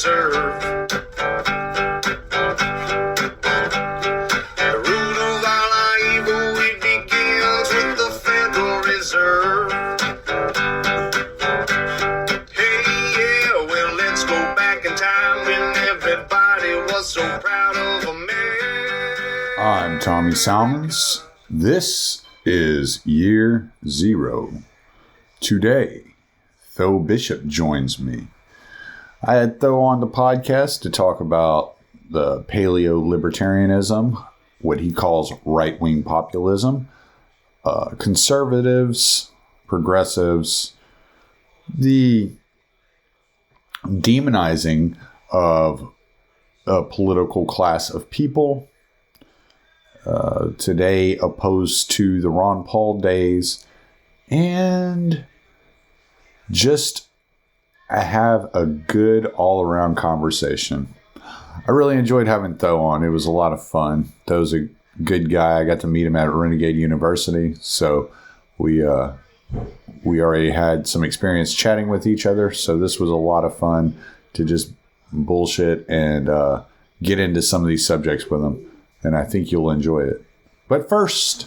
Reserve. The root of all our evil, it begins with the Federal Reserve. Hey, yeah, well, let's go back in time when everybody was so proud of a man. I'm Tommy Salmons. This is Year Zero. Today, Tho Bishop joins me. I had Tho on the podcast to talk about the paleo-libertarianism, what he calls right-wing populism, conservatives, progressives, the demonizing of a political class of people, today opposed to the Ron Paul days, and just have a good all-around conversation. I really enjoyed having Tho on. It was a lot of fun. Tho's a good guy. I got to meet him at Renegade University, so we already had some experience chatting with each other, so this was a lot of fun to just bullshit and get into some of these subjects with him, and I think you'll enjoy it. But first,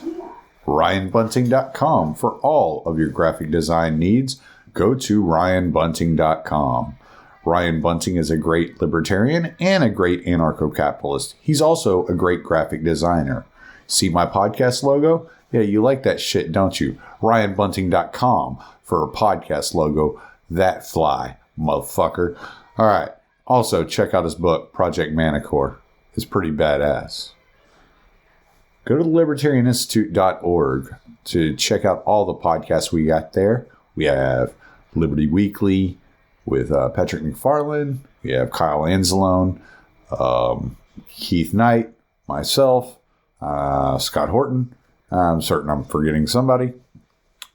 RyanBunting.com. For all of your graphic design needs, go to RyanBunting.com. Ryan Bunting is a great libertarian and a great anarcho-capitalist. He's also a great graphic designer. See my podcast logo? Yeah, you like that shit, don't you? RyanBunting.com for a podcast logo. That fly, motherfucker. All right. Also, check out his book, Project Manicore. It's pretty badass. Go to libertarianinstitute.org to check out all the podcasts we got there. We have Liberty Weekly with Patrick McFarland. We have Kyle Anzalone, Keith Knight, myself, Scott Horton. I'm certain I'm forgetting somebody.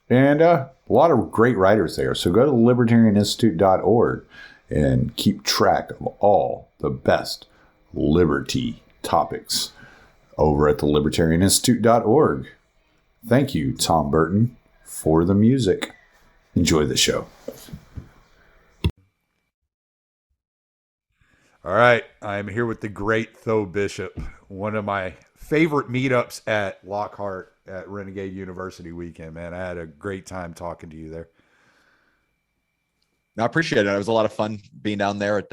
And a lot of great writers there. So go to libertarianinstitute.org and keep track of all the best liberty topics over at the libertarianinstitute.org. Thank you, Tom Burton, for the music. Enjoy the show. All right. I'm here with the great Tho Bishop, one of my favorite meetups at Lockhart at Renegade University weekend, man. I had a great time talking to you there. I appreciate it. It was a lot of fun being down there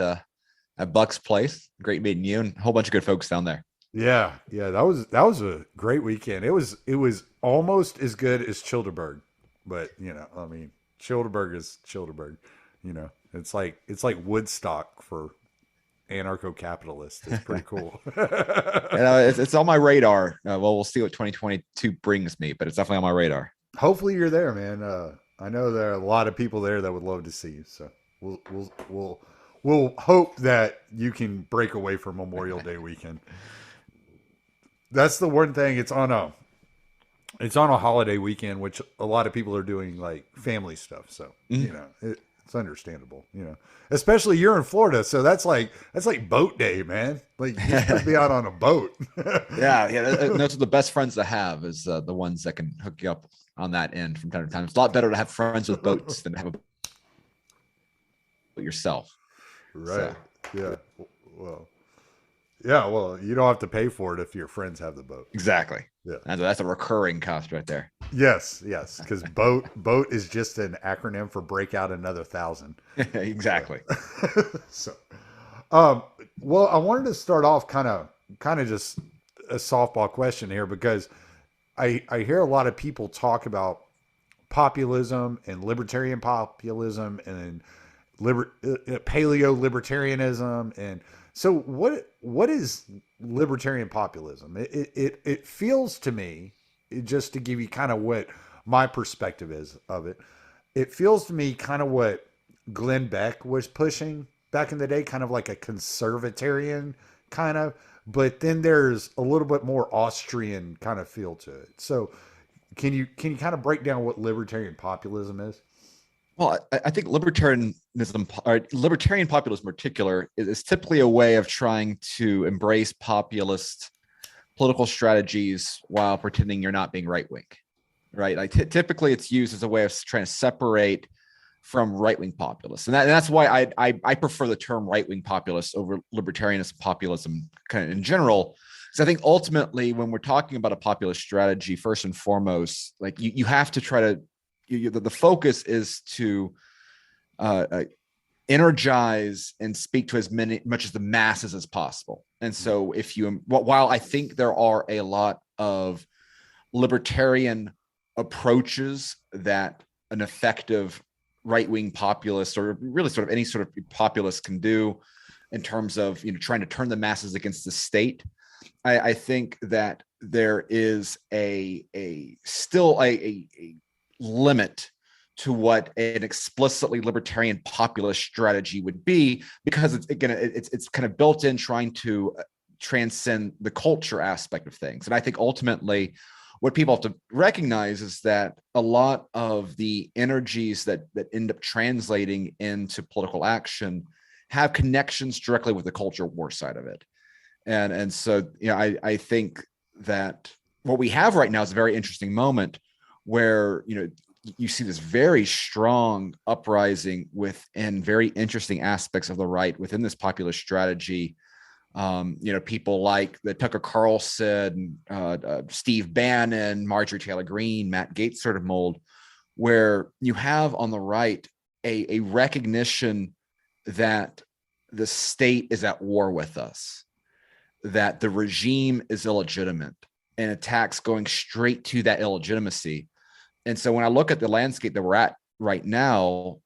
at Buck's place. Great meeting you and a whole bunch of good folks down there. Yeah, that was a great weekend. It was almost as good as Childerberg, but Childerberg is Childerberg. It's like Woodstock for anarcho-capitalists. It's pretty cool. It's on my radar. We'll see what 2022 brings me, but it's definitely on my radar. Hopefully you're there, man. I know there are a lot of people there that would love to see you. So we'll hope that you can break away for Memorial Day weekend. That's the one thing. It's on a holiday weekend, which a lot of people are doing like family stuff. So it's understandable. Especially you're in Florida, so that's like boat day, man. Like you should be out on a boat. yeah. Those are the best friends to have is the ones that can hook you up on that end from time to time. It's a lot better to have friends with boats than to have a boat yourself. Right. So. Yeah. Well, you don't have to pay for it if your friends have the boat. Exactly. Yeah. And that's a recurring cost right there. Yes. Because boat is just an acronym for break out another 1,000. Exactly. So, well, I wanted to start off kind of just a softball question here because I hear a lot of people talk about populism and libertarian populism and paleo libertarianism. And so what is libertarian populism? It feels to me, just to give you kind of what my perspective is of it, it feels to me kind of what Glenn Beck was pushing back in the day, kind of like a conservatarian kind of, but then there's a little bit more Austrian kind of feel to it. So can you kind of break down what libertarian populism is? Well, I think libertarian populism in particular is typically a way of trying to embrace populist political strategies while pretending you're not being right-wing, right? Like typically it's used as a way of trying to separate from right-wing populists. And that's why I prefer the term right-wing populists over libertarianist populism kind of in general. Because I think ultimately when we're talking about a populist strategy, first and foremost, like you have to try to, the focus is to energize and speak to as much as the masses as possible. And so while I think there are a lot of libertarian approaches that an effective right-wing populist, or really sort of any sort of populist, can do in terms of trying to turn the masses against the state, I think that there is still a limit to what an explicitly libertarian populist strategy would be, because it's kind of built in trying to transcend the culture aspect of things. And I think ultimately what people have to recognize is that a lot of the energies that end up translating into political action have connections directly with the culture war side of it. And so, I think that what we have right now is a very interesting moment where, you see this very strong uprising within very interesting aspects of the right within this populist strategy. People like the Tucker Carlson, Steve Bannon, Marjorie Taylor Greene, Matt Gaetz sort of mold, where you have on the right a recognition that the state is at war with us, that the regime is illegitimate, and attacks going straight to that illegitimacy. And so when I look at the landscape that we're at right now,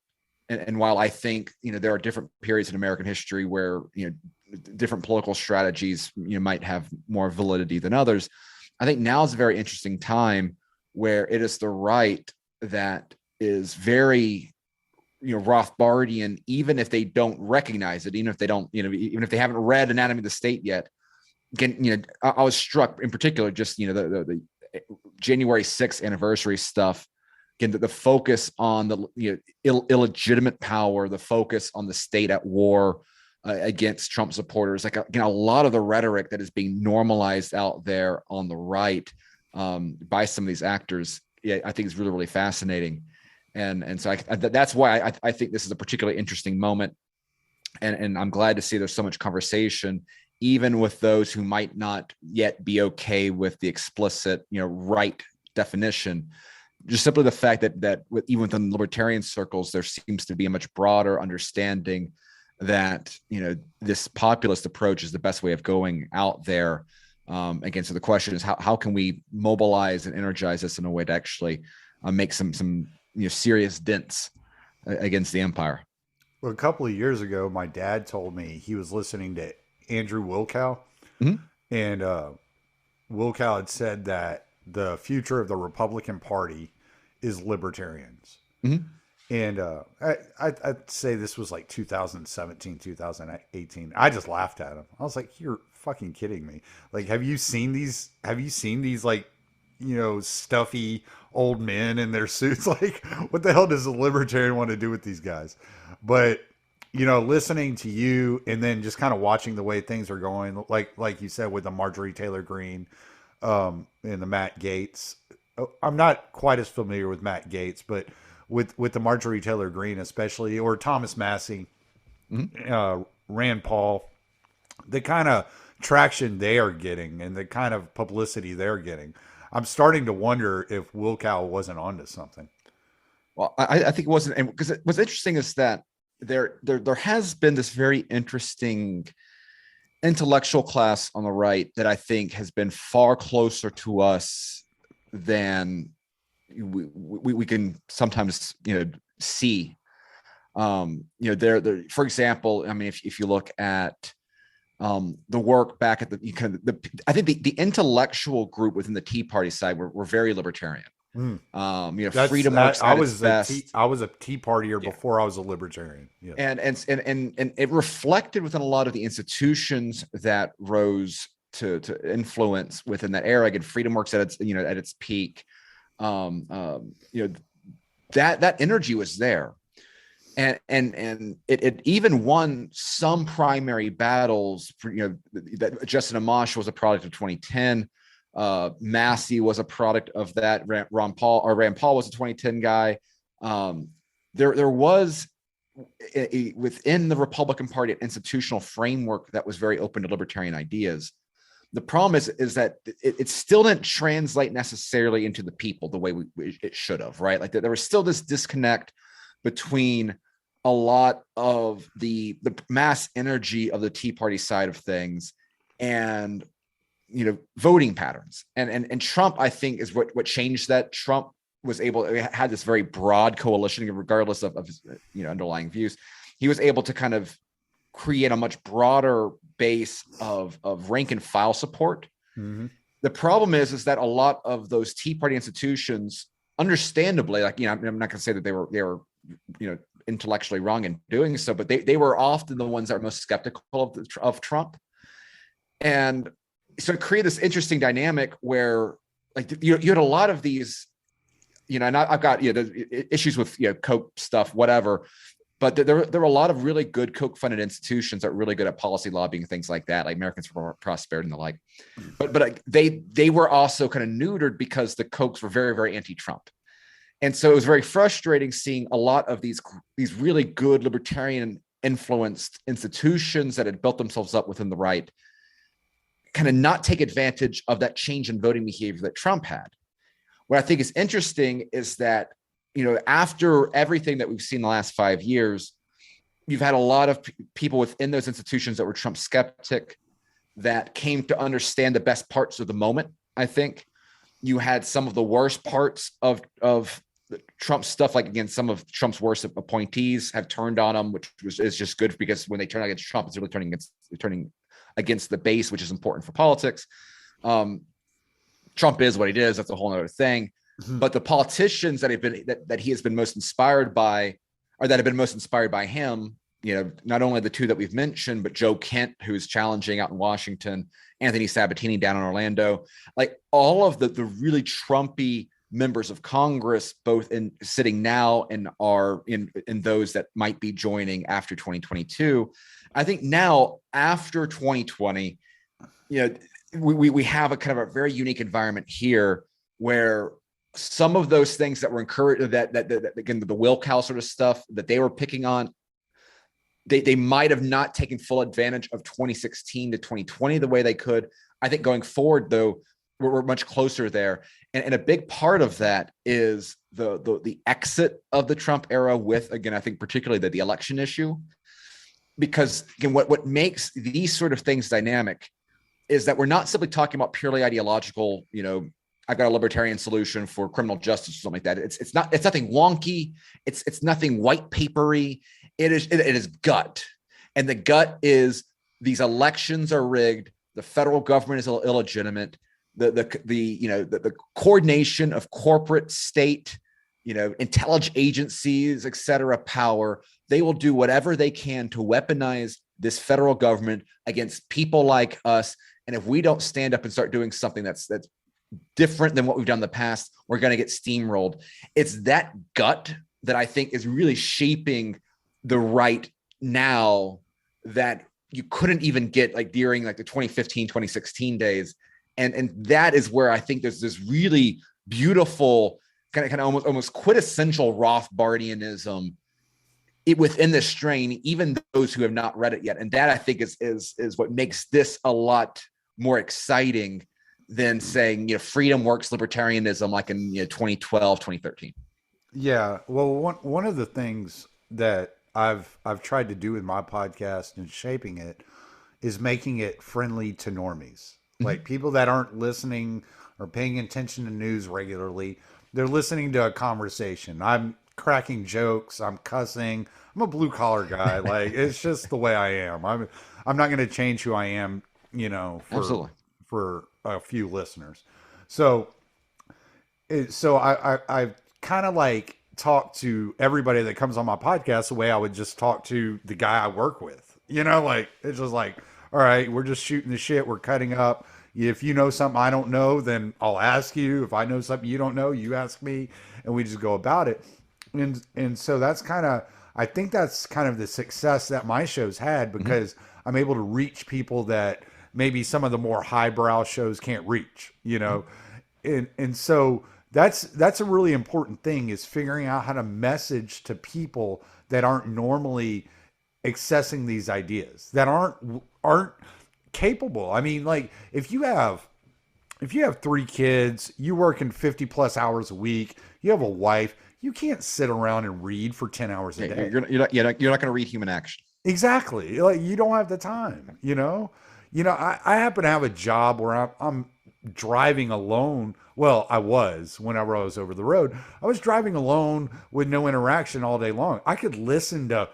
and while I think there are different periods in American history where different political strategies might have more validity than others, I think now is a very interesting time where it is the right that is very Rothbardian, even if they don't recognize it, even if they don't, even if they haven't read Anatomy of the State yet. Again, I was struck in particular just the January 6th anniversary stuff. Again, the focus on the illegitimate power, the focus on the state at war against Trump supporters, like a lot of the rhetoric that is being normalized out there on the right by some of these actors, I think is really, really fascinating. And so that's why I think this is a particularly interesting moment. And I'm glad to see there's so much conversation, even with those who might not yet be okay with the explicit, right definition. Just simply the fact that even within libertarian circles, there seems to be a much broader understanding that, this populist approach is the best way of going out there. Again, so the question is, how can we mobilize and energize this in a way to actually make some serious dents against the empire? Well, a couple of years ago, my dad told me he was listening to Andrew Wilkow, and Wilkow had said that the future of the Republican Party is libertarians. And I'd say this was like 2017, 2018. I just laughed at him. I was like, "You're fucking kidding me! Like, have you seen these? Have you seen these like, stuffy old men in their suits? Like, what the hell does a libertarian want to do with these guys?" But listening to you and then just kind of watching the way things are going, like you said with the Marjorie Taylor Greene, and the Matt Gaetz. I'm not quite as familiar with Matt Gaetz, but with the Marjorie Taylor Greene especially, or Thomas Massey, Rand Paul, the kind of traction they are getting and the kind of publicity they're getting, I'm starting to wonder if Wilkow wasn't onto something. Well, I think it wasn't, and because what's interesting is that there has been this very interesting intellectual class on the right that I think has been far closer to us than we can sometimes see. There, for example, I mean, if you look at the work back at I think the intellectual group within the Tea Party side were very libertarian. Freedom Works. I was a Tea Partier before I was a libertarian. Yeah. And it reflected within a lot of the institutions that rose to influence within that era. Again, Freedom Works at its peak. That energy was there. And it even won some primary battles for, that Justin Amash was a product of 2010. Massey was a product of that. Rand Paul was a 2010 guy. there was within the Republican Party an institutional framework that was very open to libertarian ideas. The problem is that it still didn't translate necessarily into the people the way it should have, right? Like there was still this disconnect between a lot of the mass energy of the Tea Party side of things and, you know, voting patterns. And Trump, I think, is what changed that. Trump was able, had this very broad coalition, regardless of his, you know, underlying views. He was able to kind of create a much broader base of rank and file support. Mm-hmm. The problem is that a lot of those Tea Party institutions, understandably, like, you know, I'm not going to say that they were, you know, intellectually wrong in doing so, but they were often the ones that are most skeptical of Trump. And so it created this interesting dynamic where, like, you had a lot of these, you know, and I've got, you know, issues with, you know, Koch stuff, whatever. But there were a lot of really good Koch-funded institutions that are really good at policy lobbying, things like that, like Americans for Prosperity and the like. But they were also kind of neutered because the Kochs were very, very anti-Trump. And so it was very frustrating seeing a lot of these really good libertarian influenced institutions that had built themselves up within the right kind of not take advantage of that change in voting behavior that Trump had. What I think is interesting is that, you know, after everything that we've seen the last 5 years, you've had a lot of people within those institutions that were Trump skeptic that came to understand the best parts of the moment. I think you had some of the worst parts of Trump stuff, like, again, some of Trump's worst appointees have turned on him, which is just good, because when they turn against Trump, it's really turning against the base, which is important for politics. Trump is what it is. That's a whole other thing. Mm-hmm. But the politicians that he has been most inspired by, or that have been most inspired by him, you know, not only the two that we've mentioned, but Joe Kent, who's challenging out in Washington, Anthony Sabatini down in Orlando, like all of the really Trumpy members of Congress, both in sitting now and are in those that might be joining after 2022. I think now, after 2020, you know, we have a kind of a very unique environment here where some of those things that were encouraged, that again, the will cow sort of stuff that they were picking on, they might have not taken full advantage of 2016 to 2020 the way they could. I think going forward, though, we're much closer there. And a big part of that is the exit of the Trump era with, again, I think particularly the election issue. Because, again, what makes these sort of things dynamic is that we're not simply talking about purely ideological, you know, I've got a libertarian solution for criminal justice or something like that. It's nothing wonky. It's nothing white papery. It is gut. And the gut is these elections are rigged. The federal government is illegitimate. The coordination of corporate, state, you know, intelligence agencies, et cetera, power, they will do whatever they can to weaponize this federal government against people like us. And if we don't stand up and start doing something that's different than what we've done in the past, we're going to get steamrolled. It's that gut that I think is really shaping the right now that you couldn't even get like during like the 2015, 2016 days. And that is where I think there's this really beautiful kind of almost quintessential Rothbardianism within this strain, even those who have not read it yet. And that, I think, is what makes this a lot more exciting than saying, you know, freedom works libertarianism like in 2012, 2013. Yeah. Well, one of the things that I've tried to do with my podcast and shaping it is making it friendly to normies. Like people that aren't listening or paying attention to news regularly, they're listening to a conversation. I'm cracking jokes. I'm cussing. I'm a blue collar guy. Like it's just the way I am. I'm not going to change who I am, you know, for a few listeners. So I kind of like talk to everybody that comes on my podcast the way I would just talk to the guy I work with, you know, like it's just like, all right, we're just shooting the shit. We're cutting up. If you know something I don't know, then I'll ask you. If I know something you don't know, you ask me, and we just go about it. And so that's kind of, I think that's kind of the success that my show's had, because I'm able to reach people that maybe some of the more highbrow shows can't reach, you know? And so that's a really important thing, is figuring out how to message to people that aren't normally accessing these ideas, that aren't capable. I mean, like if you have 3 kids, you working 50 plus hours a week, you have a wife, you can't sit around and read for 10 hours a day. You're not going to read human action. Exactly. Like you don't have the time, I happen to have a job where I'm driving alone. Well, I was, whenever I was over the road, I was driving alone with no interaction all day long. I could listen to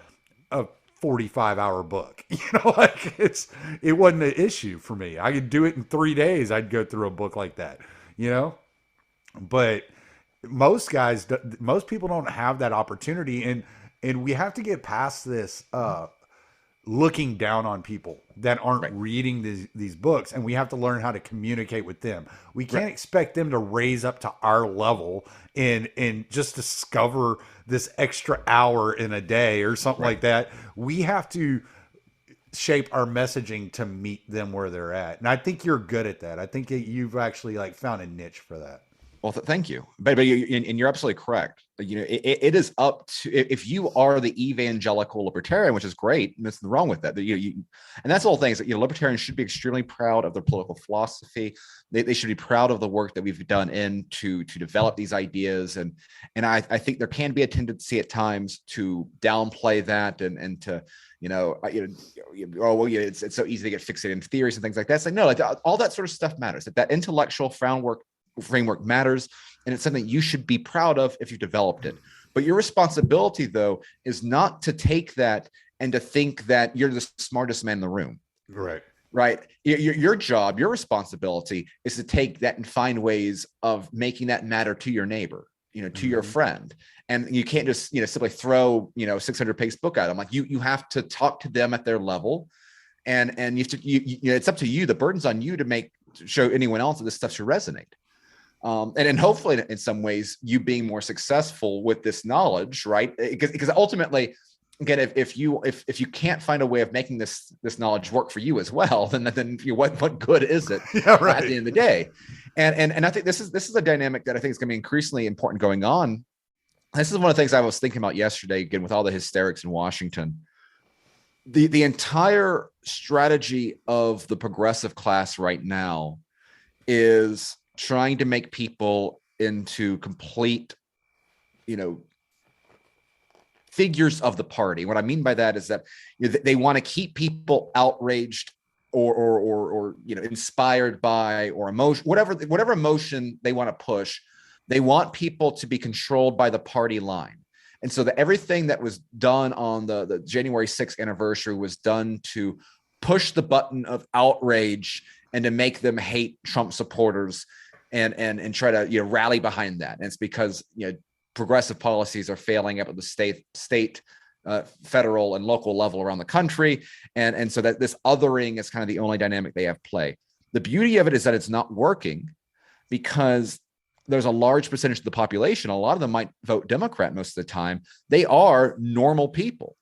a 45-hour book, like it wasn't an issue for me. I could do it in 3 days. I'd go through a book like that, but most people don't have that opportunity. And we have to get past this, looking down on people that aren't reading these books, and we have to learn how to communicate with them. We can't expect them to raise up to our level and just discover this extra hour in a day or something like that. We have to shape our messaging to meet them where they're at. And I think you're good at that. I think that you've actually like found a niche for that. Well, thank you. But you're absolutely correct. It is up to, if you are the evangelical libertarian, which is great, and there's nothing wrong with that. And that's the whole thing, is that libertarians should be extremely proud of their political philosophy. They should be proud of the work that we've done to develop these ideas. And I think there can be a tendency at times to downplay that and to it's so easy to get fixated in theories and things like that. It's like, no, like all that sort of stuff matters. That intellectual framework matters, and it's something you should be proud of if you've developed it. But your responsibility, though, is not to take that and to think that you're the smartest man in the room. Right. Your job, your responsibility is to take that and find ways of making that matter to your neighbor, to your friend. And you can't just, simply throw, 600-page book at them. Like you have to talk to them at their level, and you have to, it's up to you. The burden's on you to show anyone else that this stuff should resonate. And hopefully in some ways you being more successful with this knowledge, right? Because ultimately, again, if you can't find a way of making this knowledge work for you as well, then what good is it at the end of the day? And I think this is a dynamic that I think is going to be increasingly important going on. This is one of the things I was thinking about yesterday, again, with all the hysterics in Washington. The entire strategy of the progressive class right now is trying to make people into complete, figures of the party. What I mean by that is that they want to keep people outraged or inspired by, or emotion, whatever emotion they want to push. They want people to be controlled by the party line. And so that everything that was done on the January 6th anniversary was done to push the button of outrage and to make them hate Trump supporters and try to rally behind that. And it's because progressive policies are failing up at the state, federal, and local level around the country, and so that this othering is kind of the only dynamic they have play. The beauty of it is that it's not working, because there's a large percentage of the population, a lot of them might vote Democrat most of the time. They are normal people.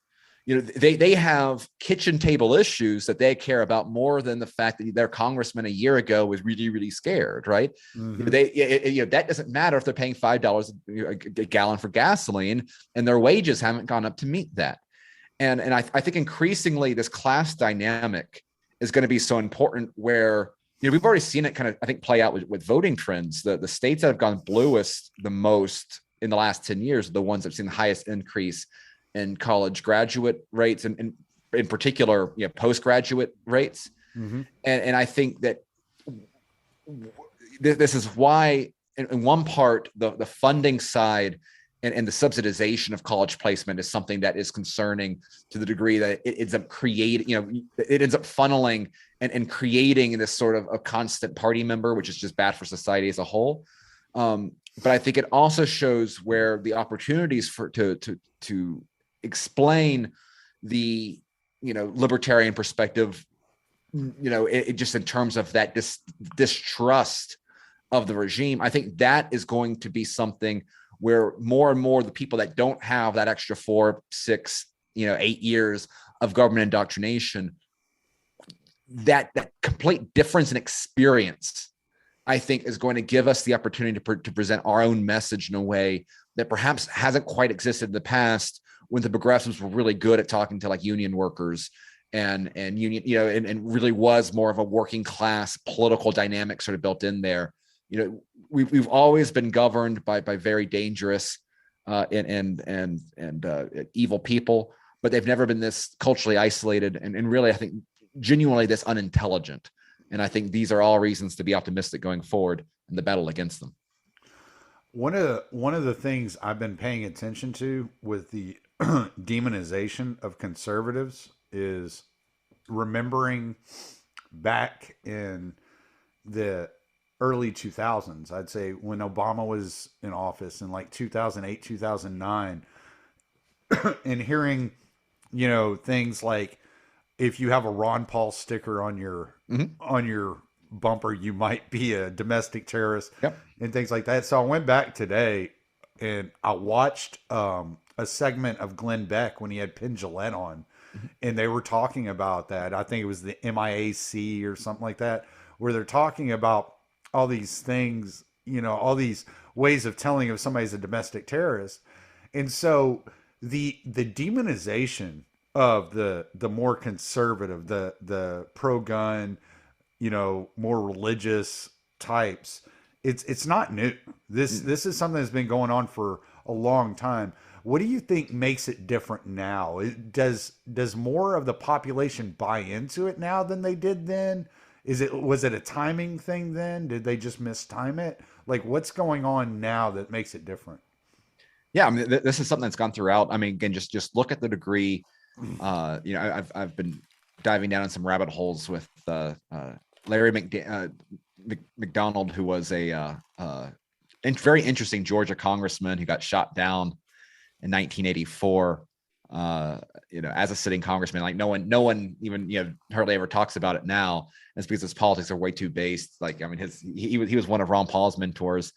They have kitchen table issues that they care about more than the fact that their congressman a year ago was really, really scared, right? Mm-hmm. That doesn't matter if they're paying $5 a gallon for gasoline and their wages haven't gone up to meet that. And I think increasingly this class dynamic is going to be so important, where we've already seen it kind of, I think, play out with voting trends. The states that have gone bluest the most in the last 10 years are the ones that have seen the highest increase in college graduate rates, and in particular, postgraduate rates. Mm-hmm. And I think that this is why, in one part, the funding side and the subsidization of college placement is something that is concerning, to the degree that it ends up creating, it ends up funneling and creating this sort of a constant party member, which is just bad for society as a whole. But I think it also shows where the opportunities to explain the libertarian perspective, it just in terms of that distrust of the regime. I think that is going to be something where more and more the people that don't have that extra 4, 6, 8 years of government indoctrination, that complete difference in experience, I think is going to give us the opportunity to present our own message in a way that perhaps hasn't quite existed in the past, when the progressives were really good at talking to like union workers and union, and really was more of a working class political dynamic sort of built in there. We've always been governed by very dangerous and evil people, but they've never been this culturally isolated and really, I think, genuinely this unintelligent. And I think these are all reasons to be optimistic going forward in the battle against them. One of the things I've been paying attention to with the demonization of conservatives is remembering back in the early 2000s, I'd say when Obama was in office in like 2008, 2009, and hearing, things like, if you have a Ron Paul sticker on your bumper, you might be a domestic terrorist, and things like that. So I went back today and I watched a segment of Glenn Beck when he had Penn Jillette on, and they were talking about that. I think it was the MIAC or something like that, where they're talking about all these things, all these ways of telling if somebody's a domestic terrorist. And so the demonization of the more conservative, the pro-gun, more religious types, it's not new. This is something that's been going on for a long time. What do you think makes it different now? Does more of the population buy into it now than they did then? Was it a timing thing then? Did they just mistime it? Like, what's going on now that makes it different? Yeah, I mean, this is something that's gone throughout. I mean, again, just look at the degree. I've been diving down in some rabbit holes with Larry Mcdonald, who was a very interesting Georgia congressman who got shot down in 1984. As a sitting congressman. Like no one even hardly ever talks about it now. It's because his politics are way too based. Like, I mean, he was one of Ron Paul's mentors,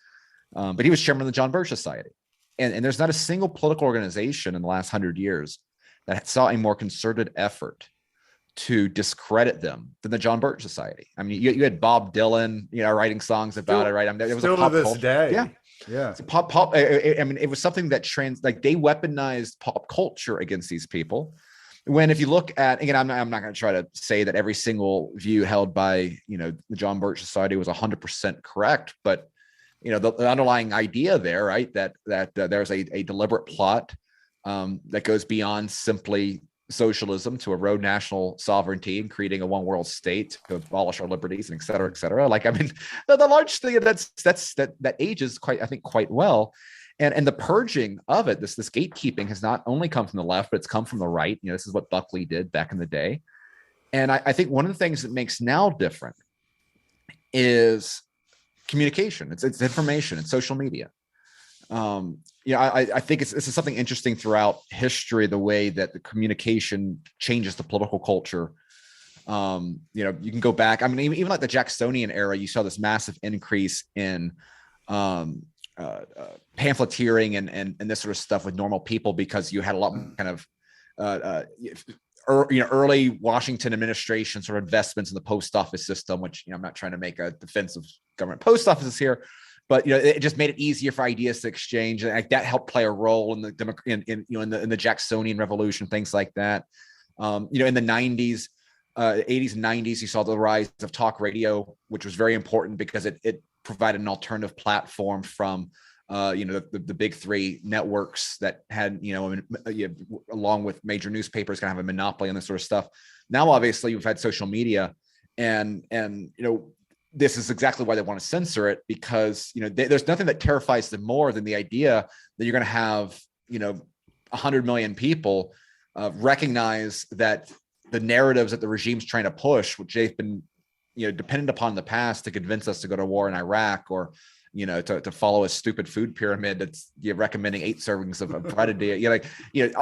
but he was chairman of the John Birch Society. And there's not a single political organization in the last 100 years that saw a more concerted effort to discredit them than the John Birch Society. I mean, you had Bob Dylan, writing songs about it, right? I mean, it was still a pop to this culture. day. Yeah. It's pop. I mean, it was something that they weaponized pop culture against these people. When if you look at, again, I'm not going to try to say that every single view held by the John Birch Society was 100% correct, but the underlying idea there, right, that there's a deliberate plot that goes beyond simply socialism to erode national sovereignty and creating a one world state to abolish our liberties and et cetera, et cetera. Like, I mean, the large thing that ages quite well. And the purging of it, this gatekeeping has not only come from the left, but it's come from the right. This is what Buckley did back in the day. And I think one of the things that makes now different is communication. It's information. It's social media. I think this is something interesting throughout history, the way that the communication changes the political culture. You can go back. I mean, even like the Jacksonian era, you saw this massive increase in pamphleteering and this sort of stuff with normal people, because you had a lot more kind of early Washington administration sort of investments in the post office system, which I'm not trying to make a defense of government post offices here, but it just made it easier for ideas to exchange, and that helped play a role in the Jacksonian revolution, things like that. In the 90s, 80s and 90s, you saw the rise of talk radio, which was very important because it provided an alternative platform from the big three networks that had along with major newspapers kind of have a monopoly on this sort of stuff. Now, obviously, we've had social media, and this is exactly why they want to censor it, because there's nothing that terrifies them more than the idea that you're going to have 100 million people recognize that the narratives that the regime's trying to push, which they've been dependent upon in the past to convince us to go to war in Iraq, or to follow a stupid food pyramid that's recommending 8 servings of bread a day.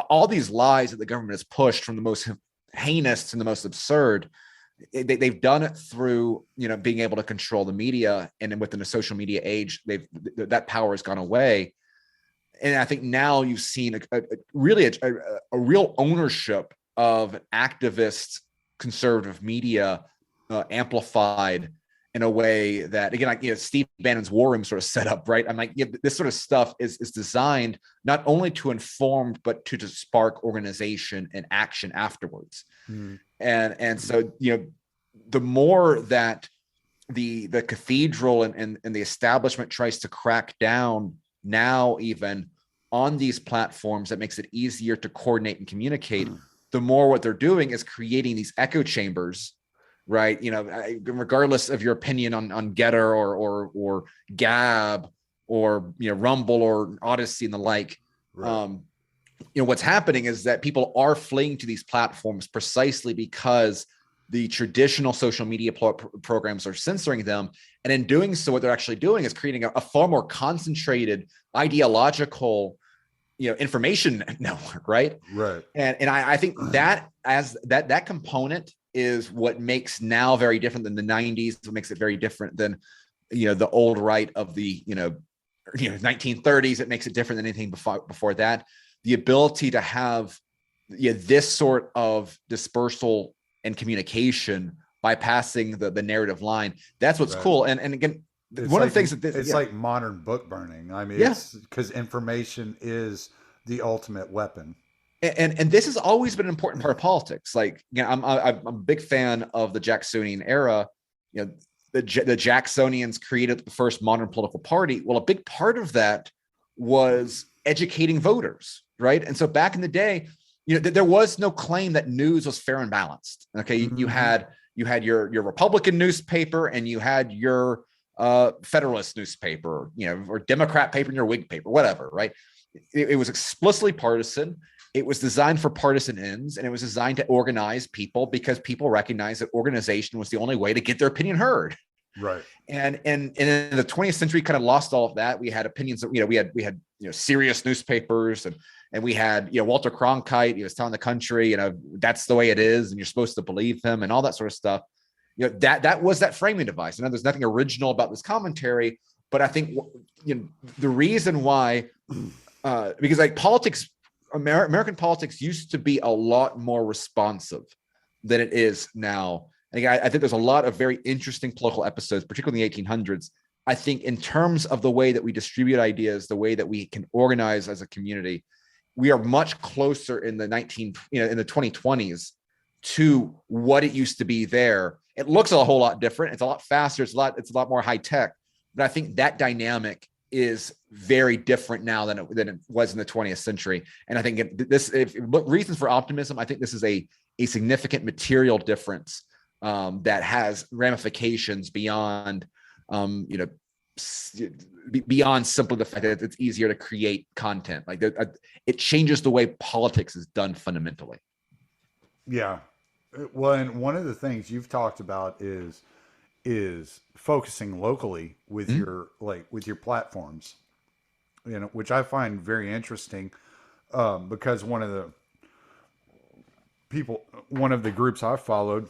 All these lies that the government has pushed, from the most heinous and the most absurd. They've done it through being able to control the media, and then within the social media age, that power has gone away. And I think now you've seen a real ownership of activist conservative media amplified in a way that, again, like, Steve Bannon's war room sort of set up, right? I'm like, this sort of stuff is designed not only to inform, but to spark organization and action afterwards. And so, the more that the cathedral and the establishment tries to crack down now even on these platforms that makes it easier to coordinate and communicate, the more what they're doing is creating these echo chambers, right? Regardless of your opinion on Getter or Gab or Rumble or Odyssey and the like, right. What's happening is that people are fleeing to these platforms precisely because the traditional social media programs are censoring them. And in doing so, what they're actually doing is creating a far more concentrated ideological, information network, right? Right. And I think that that component is what makes now very different than the 90s. What makes it very different than, the old right of the, 1930s. It makes it different than anything before that. The ability to have this sort of dispersal and communication bypassing the narrative line. That's what's right. Cool. And again, it's one like, of the things that it's like modern book burning. I mean, it's because information is the ultimate weapon. And this has always been an important part of politics. Like, I'm a big fan of the Jacksonian era. The Jacksonians created the first modern political party. Well, a big part of that was educating voters, right? And so back in the day, there was no claim that news was fair and balanced. Okay, you had your Republican newspaper and you had your Federalist newspaper, or Democrat paper and your Whig paper, whatever, right? It was explicitly partisan. It was designed for partisan ends, and it was designed to organize people because people recognized that organization was the only way to get their opinion heard. Right. And in the 20th century, kind of lost all of that. We had opinions that, we had serious newspapers, and we had, Walter Cronkite, he was telling the country, that's the way it is, and you're supposed to believe him, and all that sort of stuff. That was that framing device. I know there's nothing original about this commentary, but I think, the reason why, because like politics, American politics used to be a lot more responsive than it is now. And I think there's a lot of very interesting political episodes, particularly in the 1800s. I think in terms of the way that we distribute ideas, the way that we can organize as a community, we are much closer in the in the 2020s to what it used to be there. It looks a whole lot different. It's a lot faster. It's a lot more high tech. But I think that dynamic is very different now than it was in the 20th century. And I think reasons for optimism, I think this is a significant material difference that has ramifications beyond, beyond simply the fact that it's easier to create content. Like it changes the way politics is done fundamentally. Yeah. Well, and one of the things you've talked about is focusing locally with with your platforms, which I find very interesting, because one of the groups I've followed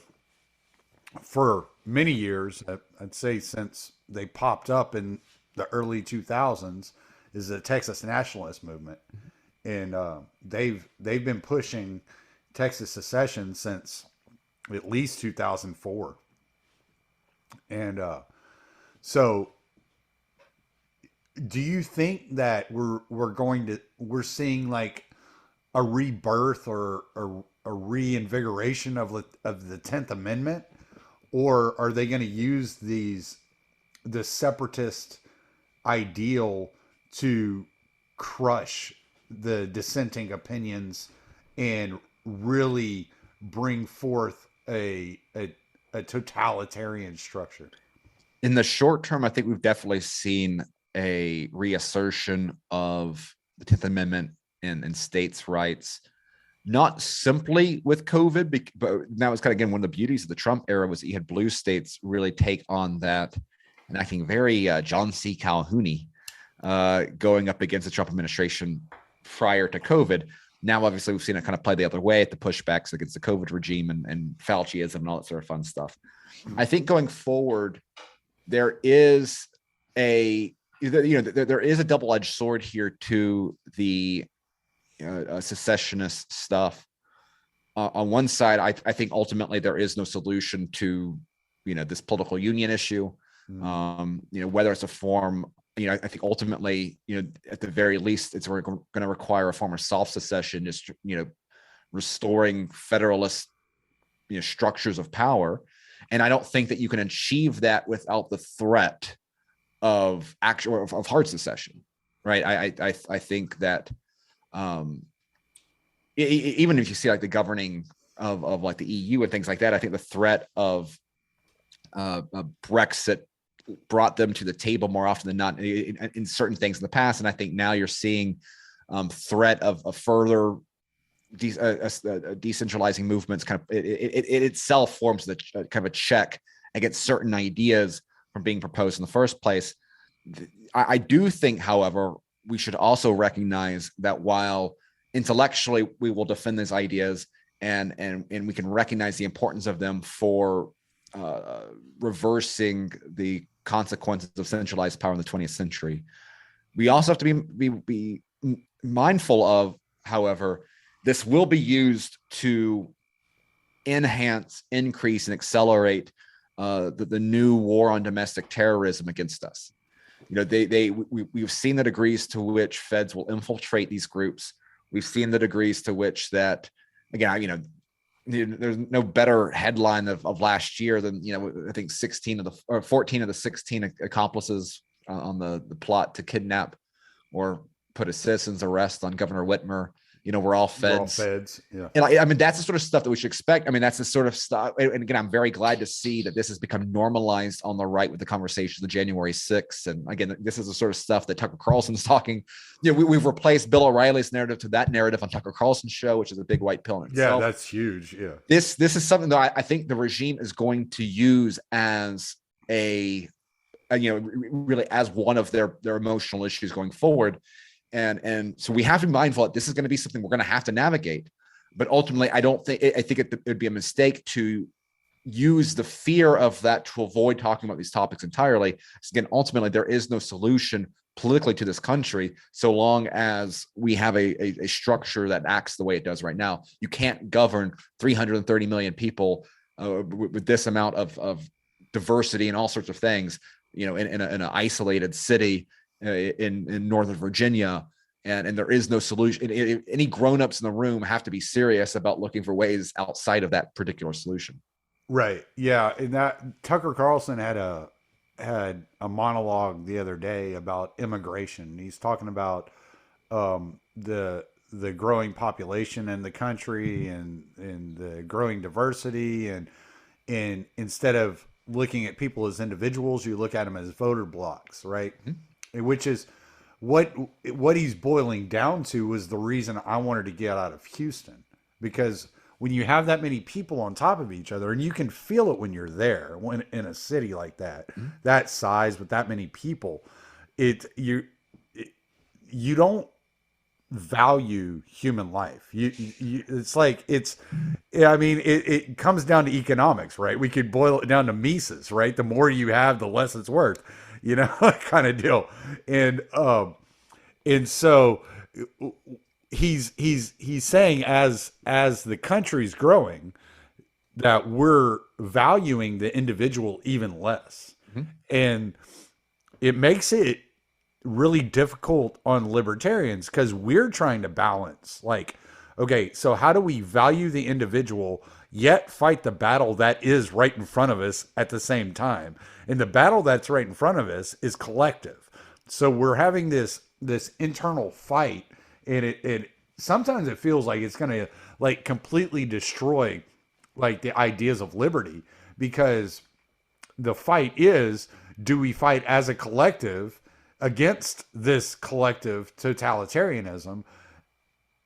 for many years, I'd say since they popped up in the early 2000s, is the Texas nationalist movement. And they've been pushing Texas secession since at least 2004. And so do you think that we're seeing like a rebirth or a reinvigoration of the 10th Amendment, or are they going to use the separatist ideal to crush the dissenting opinions and really bring forth a totalitarian structure? In the short term, I think we've definitely seen a reassertion of the 10th Amendment and states' rights, not simply with COVID, but that was kind of, again, one of the beauties of the Trump era was that you had blue states really take on that, and acting very John C. Calhoun-y, going up against the Trump administration prior to COVID. Now, obviously, we've seen it kind of play the other way at the pushbacks against the COVID regime and Fauciism and all that sort of fun stuff. I think going forward, there is a double-edged sword here to the secessionist stuff. On one side, I think ultimately there is no solution to this political union issue, whether it's a form, I think ultimately, at the very least, it's going to require a form of self-secession, just, restoring federalist, structures of power. And I don't think that you can achieve that without the threat of hard secession, right? I think that even if you see like the governing of like the EU and things like that, I think the threat of Brexit brought them to the table more often than not in certain things in the past. And I think now you're seeing threat of a further decentralizing movements kind of it itself forms the kind of a check against certain ideas from being proposed in the first place. I do think, however, we should also recognize that while intellectually we will defend these ideas and we can recognize the importance of them for reversing the consequences of centralized power in the 20th century, we also have to be mindful of, however, this will be used to enhance, increase, and accelerate the new war on domestic terrorism against us. We've seen the degrees to which feds will infiltrate these groups. We've seen the degrees to which that, again, there's no better headline of last year than, I think 14 of the 16 accomplices on the plot to kidnap or put a citizen's arrest on Governor Whitmer. We're all feds. Yeah. And that's the sort of stuff that we should expect. That's the sort of stuff. And again, I'm very glad to see that this has become normalized on the right with the conversation of January 6th. And again, this is the sort of stuff that Tucker Carlson's talking. We've replaced Bill O'Reilly's narrative to that narrative on Tucker Carlson's show, which is a big white pill in itself. Yeah, that's huge. Yeah. This is something that I think the regime is going to use as really as one of their emotional issues going forward. And so we have to be mindful that this is going to be something we're going to have to navigate. But ultimately, I think it would be a mistake to use the fear of that to avoid talking about these topics entirely. So again, ultimately, there is no solution politically to this country so long as we have a structure that acts the way it does right now. You can't govern 330 million people with this amount of diversity and all sorts of things, in an isolated city in Northern Virginia, and there is no solution. Any grown-ups in the room have to be serious about looking for ways outside of that particular solution. Right. Yeah. And that Tucker Carlson had a monologue the other day about immigration. He's talking about the growing population in the country and the growing diversity, and instead of looking at people as individuals, you look at them as voter blocks, right? Mm-hmm. Which is what he's boiling down to was the reason I wanted to get out of Houston, because when you have that many people on top of each other, and you can feel it when you're there, when in a city like that, that size with that many people, you don't value human life. It comes down to economics, right? We could boil it down to Mises, right? The more you have, the less it's worth. Kind of deal. And so he's saying as the country's growing, that we're valuing the individual even less. Mm-hmm. And it makes it really difficult on libertarians, because we're trying to balance, okay, so how do we value the individual yet fight the battle that is right in front of us at the same time? And the battle that's right in front of us is collective. So we're having this internal fight, and it sometimes it feels like it's going to completely destroy the ideas of liberty, because the fight is, do we fight as a collective against this collective totalitarianism,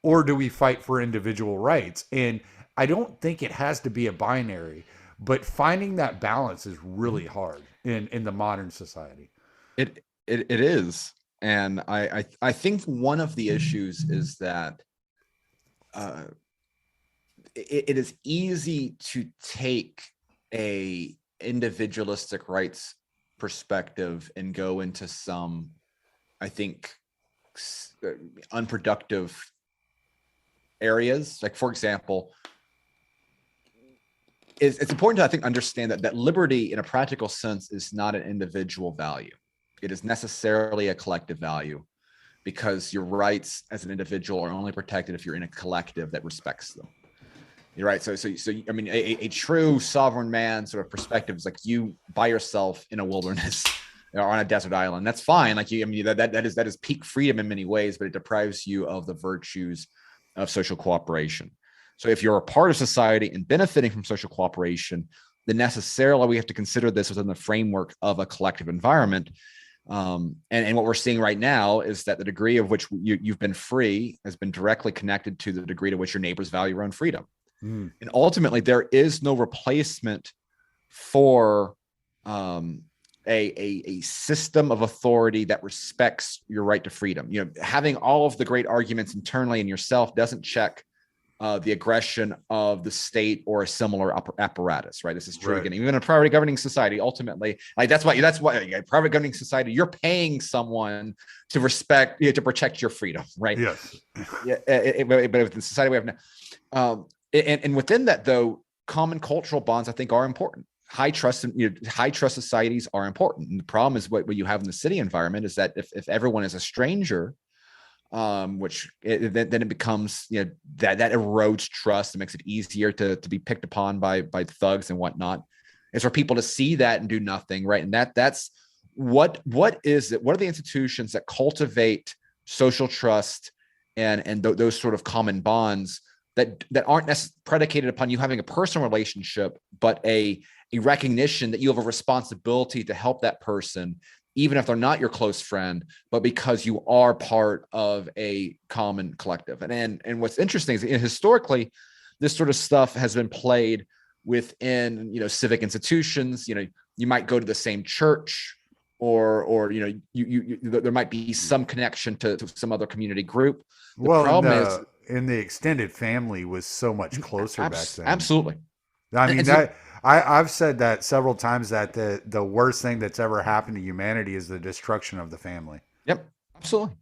or do we fight for individual rights? And I don't think it has to be a binary, but finding that balance is really hard in the modern society. It is. And I think one of the issues is that it is easy to take a individualistic rights perspective and go into some, I think, unproductive areas. Like, for example, it's important to, I think, understand that liberty in a practical sense is not an individual value. It is necessarily a collective value, because your rights as an individual are only protected if you're in a collective that respects them. You're right. So I mean, a true sovereign man sort of perspective is like you by yourself in a wilderness or on a desert island. That's fine. Like I mean, that is peak freedom in many ways, but it deprives you of the virtues of social cooperation. So if you're a part of society and benefiting from social cooperation, then necessarily we have to consider this within the framework of a collective environment. And what we're seeing right now is that the degree of which you've been free has been directly connected to the degree to which your neighbors value your own freedom. And ultimately, there is no replacement for a system of authority that respects your right to freedom. You know, having all of the great arguments internally in yourself doesn't check the aggression of the state or a similar apparatus, right? This is true again, even in a private governing society. Ultimately, like that's why private governing society, you're paying someone to respect, to protect your freedom, right? Yes. Yeah. But with the society we have now, and within that, though, common cultural bonds, I think, are important. High trust societies are important. And the problem is what you have in the city environment is that if everyone is a stranger, then it becomes, you know, that erodes trust and makes it easier to be picked upon by thugs and whatnot. It's for people to see that and do nothing, right? And that's what is it? What are the institutions that cultivate social trust and those sort of common bonds that aren't necessarily predicated upon you having a personal relationship, but a recognition that you have a responsibility to help that person, even if they're not your close friend, but because you are part of a common collective. And what's interesting is historically, this sort of stuff has been played within, you know, civic institutions. You know, you might go to the same church, or you know, you there might be some connection to some other community group. The problem is, in the extended family was so much closer back then. Absolutely. I mean, I've said that several times, that the worst thing that's ever happened to humanity is the destruction of the family. Yep, absolutely.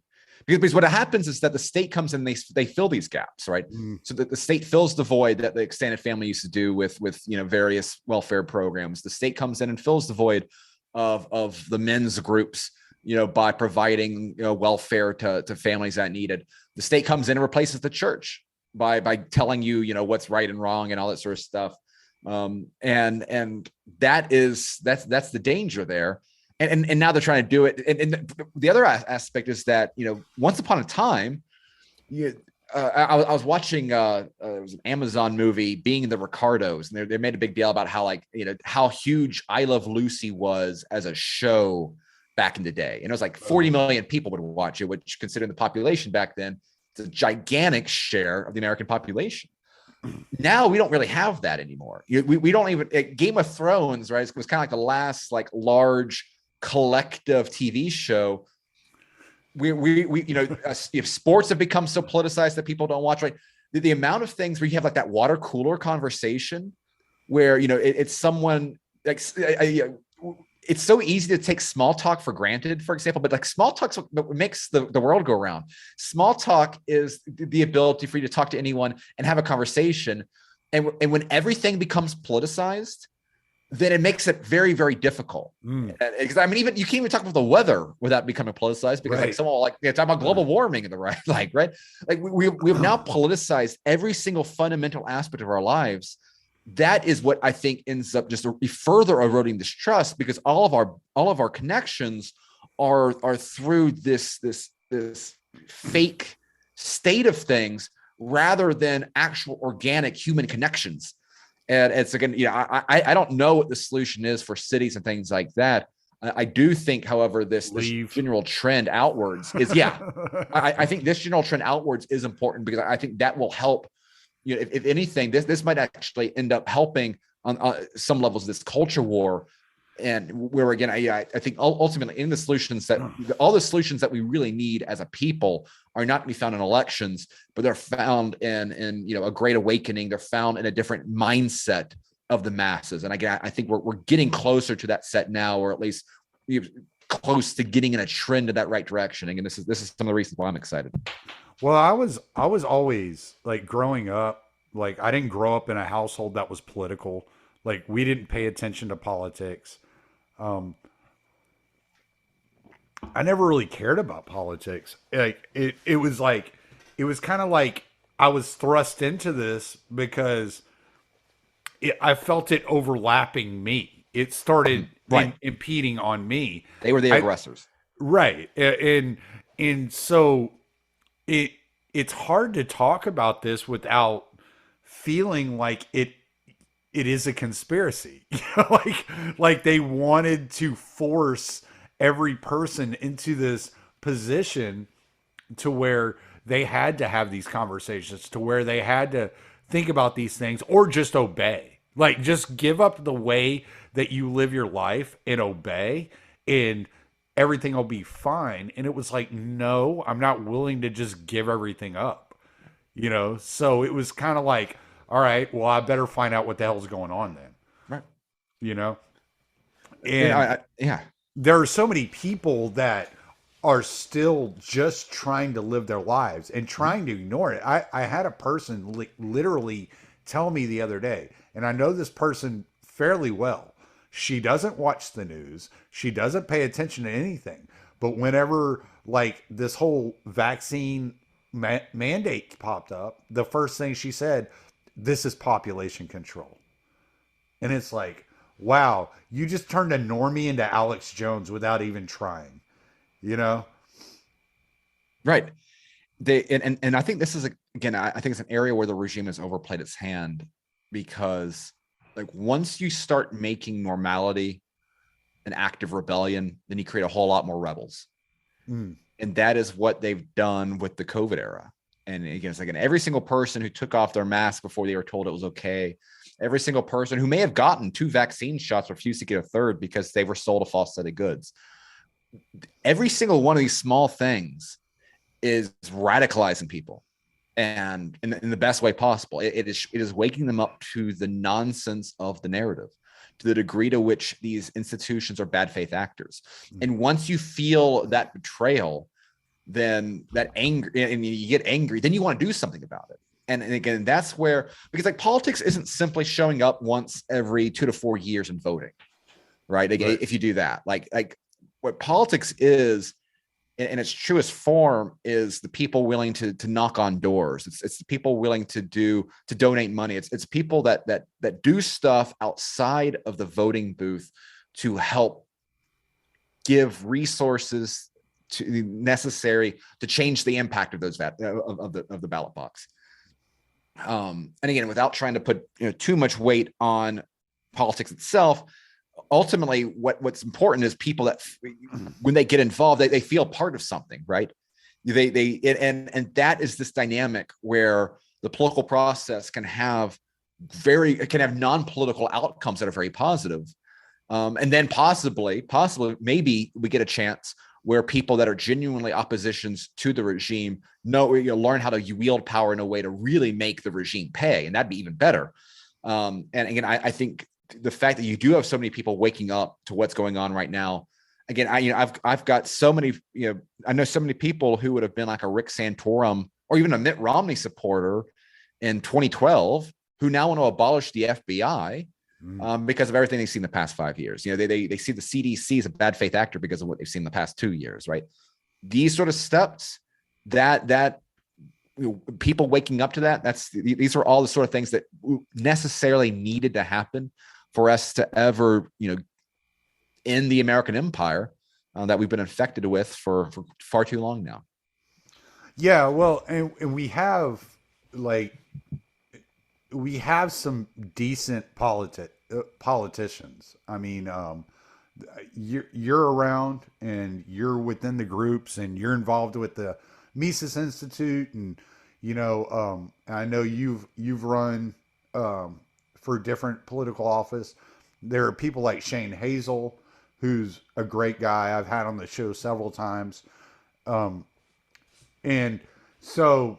Because what happens is that the state comes in, they fill these gaps, right? So that the state fills the void that the extended family used to do with you know, various welfare programs. The state comes in and fills the void of the men's groups, you know, by providing, you know, welfare to families that need it. The state comes in and replaces the church by telling you, you know, what's right and wrong and all that sort of stuff. And that's the danger there. And now they're trying to do it. And the other aspect is that, you know, once upon a time, I was watching it was an Amazon movie, Being the Ricardos, and they made a big deal about how, like, you know, how huge I Love Lucy was as a show back in the day. And it was like 40 million people would watch it, which, considering the population back then, it's a gigantic share of the American population. Now we don't really have that anymore. We don't even, Game of Thrones, right? It was kind of like the last like large collective TV show. We you know, if sports have become so politicized that people don't watch, right? The amount of things where you have like that water cooler conversation where, you know, it's someone like, it's so easy to take small talk for granted, for example, but like small talk's what makes the world go round. Small talk is the ability for you to talk to anyone and have a conversation. And when everything becomes politicized, then it makes it very, very difficult. Because I mean, even you can't even talk about the weather without becoming politicized, because like someone like talk about global warming and the right, like we've now politicized every single fundamental aspect of our lives. That is what I think ends up just further eroding this trust, because all of our connections are through this fake state of things rather than actual organic human connections. And it's again, you know, I don't know what the solution is for cities and things like that. I do think, however, this general trend outwards is, I think this general trend outwards is important, because I think that will help. You know, if anything, this might actually end up helping on some levels of this culture war, and where again, I think ultimately in the solutions that all the solutions that we really need as a people are not to be found in elections, but they're found in you know, a great awakening. They're found in a different mindset of the masses, and again, I think we're getting closer to that set now, or at least close to getting in a trend in that right direction. Again, this is some of the reasons why I'm excited. Well, I was always like, growing up, like, I didn't grow up in a household that was political. Like, we didn't pay attention to politics. I never really cared about politics. Like, it was kind of like I was thrust into this because I felt it overlapping me. It started Right. impeding on me. They were the aggressors. Right. And so it's hard to talk about this without feeling like it is a conspiracy. Like they wanted to force every person into this position to where they had to have these conversations, to where they had to think about these things or just obey. Like, just give up the way that you live your life and obey, and everything will be fine. And it was like, no, I'm not willing to just give everything up, So it was kind of like, all right, well, I better find out what the hell's going on then. Right. And yeah. There are so many people that are still just trying to live their lives and trying to ignore it. I had a person literally tell me the other day, and I know this person fairly well. She doesn't watch the news. She doesn't pay attention to anything. But whenever like this whole vaccine mandate popped up, the first thing she said, this is population control. And it's like, wow, you just turned a normie into Alex Jones without even trying, Right. And I think this is again, I think it's an area where the regime has overplayed its hand, because like once you start making normality an act of rebellion, then you create a whole lot more rebels. And that is what they've done with the COVID era. And again, it's like every single person who took off their mask before they were told it was okay, every single person who may have gotten 2 vaccine shots refused to get a third because they were sold a false set of goods. Every single one of these small things is radicalizing people, and in the best way possible. It is waking them up to the nonsense of the narrative, to the degree to which these institutions are bad faith actors. And once you feel that betrayal, then that anger, and you get angry, then you want to do something about it. And again, that's where, because like politics isn't simply showing up once every 2 to 4 years and voting, right? Like, if you do that, like what politics is in its truest form is the people willing to knock on doors. It's the people willing to donate money. It's people that do stuff outside of the voting booth to help give resources necessary to change the impact of those of the ballot box. And again, without trying to put too much weight on politics itself, ultimately what's important is people that when they get involved, they feel part of something, right? And that is this dynamic where the political process can have non-political outcomes that are very positive. And then possibly maybe we get a chance where people that are genuinely oppositions to the regime learn how to wield power in a way to really make the regime pay, and that'd be even better. And again, I think the fact that you do have so many people waking up to what's going on right now. Again, I've got so many, I know so many people who would have been like a Rick Santorum or even a Mitt Romney supporter in 2012 who now want to abolish the FBI because of everything they've seen the past 5 years. They see the CDC as a bad faith actor because of what they've seen the past 2 years, right? These sort of steps that people waking up to these are all the sort of things that necessarily needed to happen for us to ever, end the American empire that we've been infected with for far too long now. Yeah, well, and we have some decent politicians. I mean, you're around and you're within the groups and you're involved with the Mises Institute, and I know you've run for different political office. There are people like Shane Hazel, who's a great guy I've had on the show several times, and so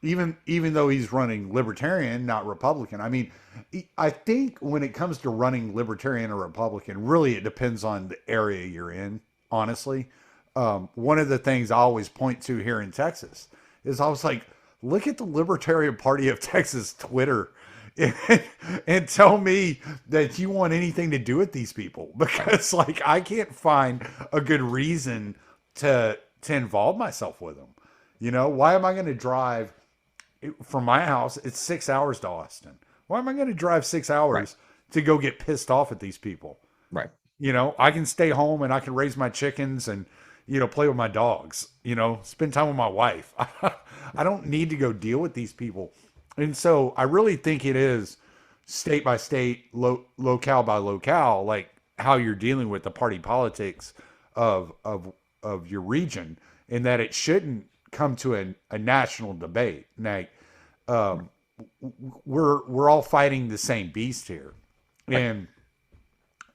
even though he's running Libertarian, not Republican, I mean, I think when it comes to running Libertarian or Republican, really it depends on the area you're in. Honestly, one of the things I always point to here in Texas is I was like, look at the Libertarian Party of Texas Twitter. and tell me that you want anything to do with these people, because like I can't find a good reason to involve myself with them. You know, why am I going to drive from my house? It's 6 hours to Austin. Why am I going to drive 6 hours to go get pissed off at these people? Right. You know, I can stay home and I can raise my chickens and, you know, play with my dogs, you know, spend time with my wife. I don't need to go deal with these people. And so I really think it is state by state, locale by locale, like how you're dealing with the party politics of your region, and that it shouldn't come to a national debate. Like, we're all fighting the same beast here. And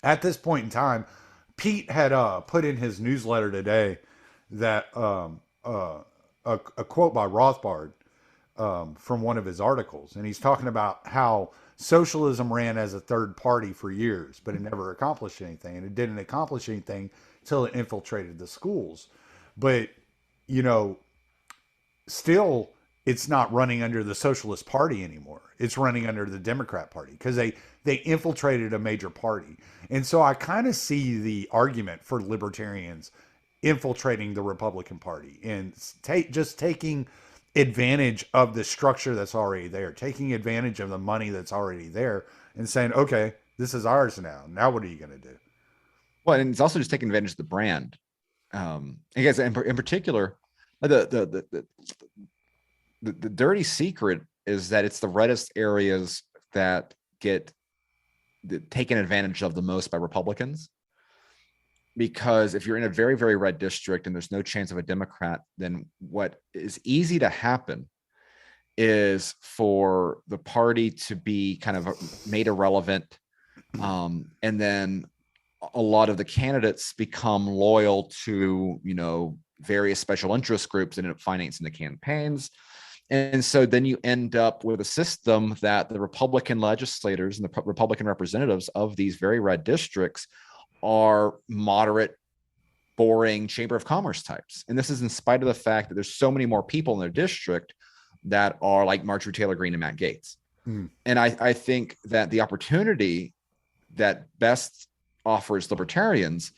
at this point in time, Pete had put in his newsletter today that a quote by Rothbard from one of his articles, and he's talking about how socialism ran as a third party for years, but it never accomplished anything, and it didn't accomplish anything till it infiltrated the schools. But you know, still, it's not running under the Socialist Party anymore. It's running under the Democrat Party because they infiltrated a major party. And so I kind of see the argument for libertarians infiltrating the Republican Party and just taking advantage of the structure that's already there, taking advantage of the money that's already there and saying, okay, this is ours now. Now what are you going to do? Well, and it's also just taking advantage of the brand. I guess in particular, the dirty secret is that it's the reddest areas that get taken advantage of the most by Republicans. Because if you're in a very, very red district and there's no chance of a Democrat, then what is easy to happen is for the party to be kind of made irrelevant. And then a lot of the candidates become loyal to, you know, various special interest groups and end up financing the campaigns. And so then you end up with a system that the Republican legislators and the Republican representatives of these very red districts are moderate, boring Chamber of Commerce types. And this is in spite of the fact that there's so many more people in their district that are like Marjorie Taylor Greene and Matt Gaetz. And I think that the opportunity that best offers libertarians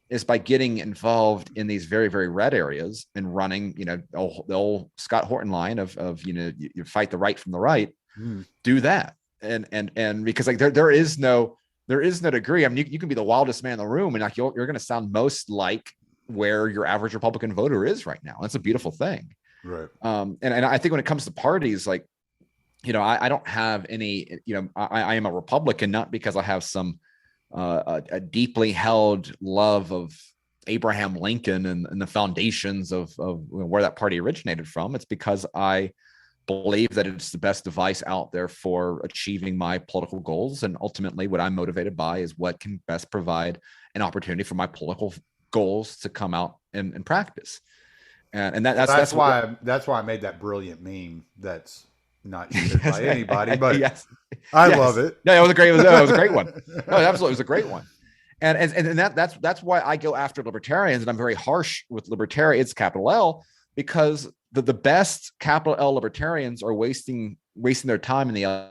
is by getting involved in these very, very red areas and running, you know, the old Scott Horton line of you know, you fight the right from the right, do that. And because like there is no degree. I mean, you can be the wildest man in the room and like you're going to sound most like where your average Republican voter is right now. That's a beautiful thing. Right. And I think when it comes to parties, like, you know, I don't have any, you know, I am a Republican, not because I have some a deeply held love of Abraham Lincoln and the foundations of where that party originated from. It's because I believe that it's the best device out there for achieving my political goals. And ultimately what I'm motivated by is what can best provide an opportunity for my political goals to come out and practice. And that's why I made that brilliant meme. That's not used by anybody, but yes. I love it. No, it was a great one. No, absolutely. It was a great one. And that's why I go after libertarians, and I'm very harsh with libertarians, capital L, because the best capital L libertarians are wasting their time in the LA.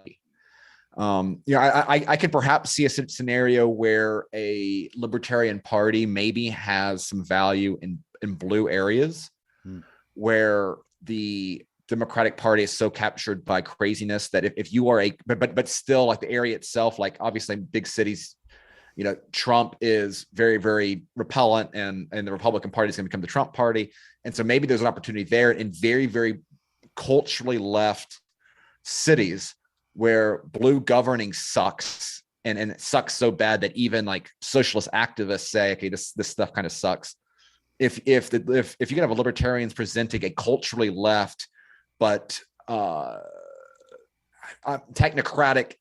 You know, I could perhaps see a scenario where a libertarian party maybe has some value in blue areas where the Democratic Party is so captured by craziness that if you are but still like the area itself, like obviously big cities, you know, Trump is very, very repellent and the Republican Party is going to become the Trump party. And so maybe there's an opportunity there in very, very culturally left cities where blue governing sucks. And it sucks so bad that even like socialist activists say, okay, this stuff kind of sucks. If you can have a libertarians presenting a culturally left, but technocratic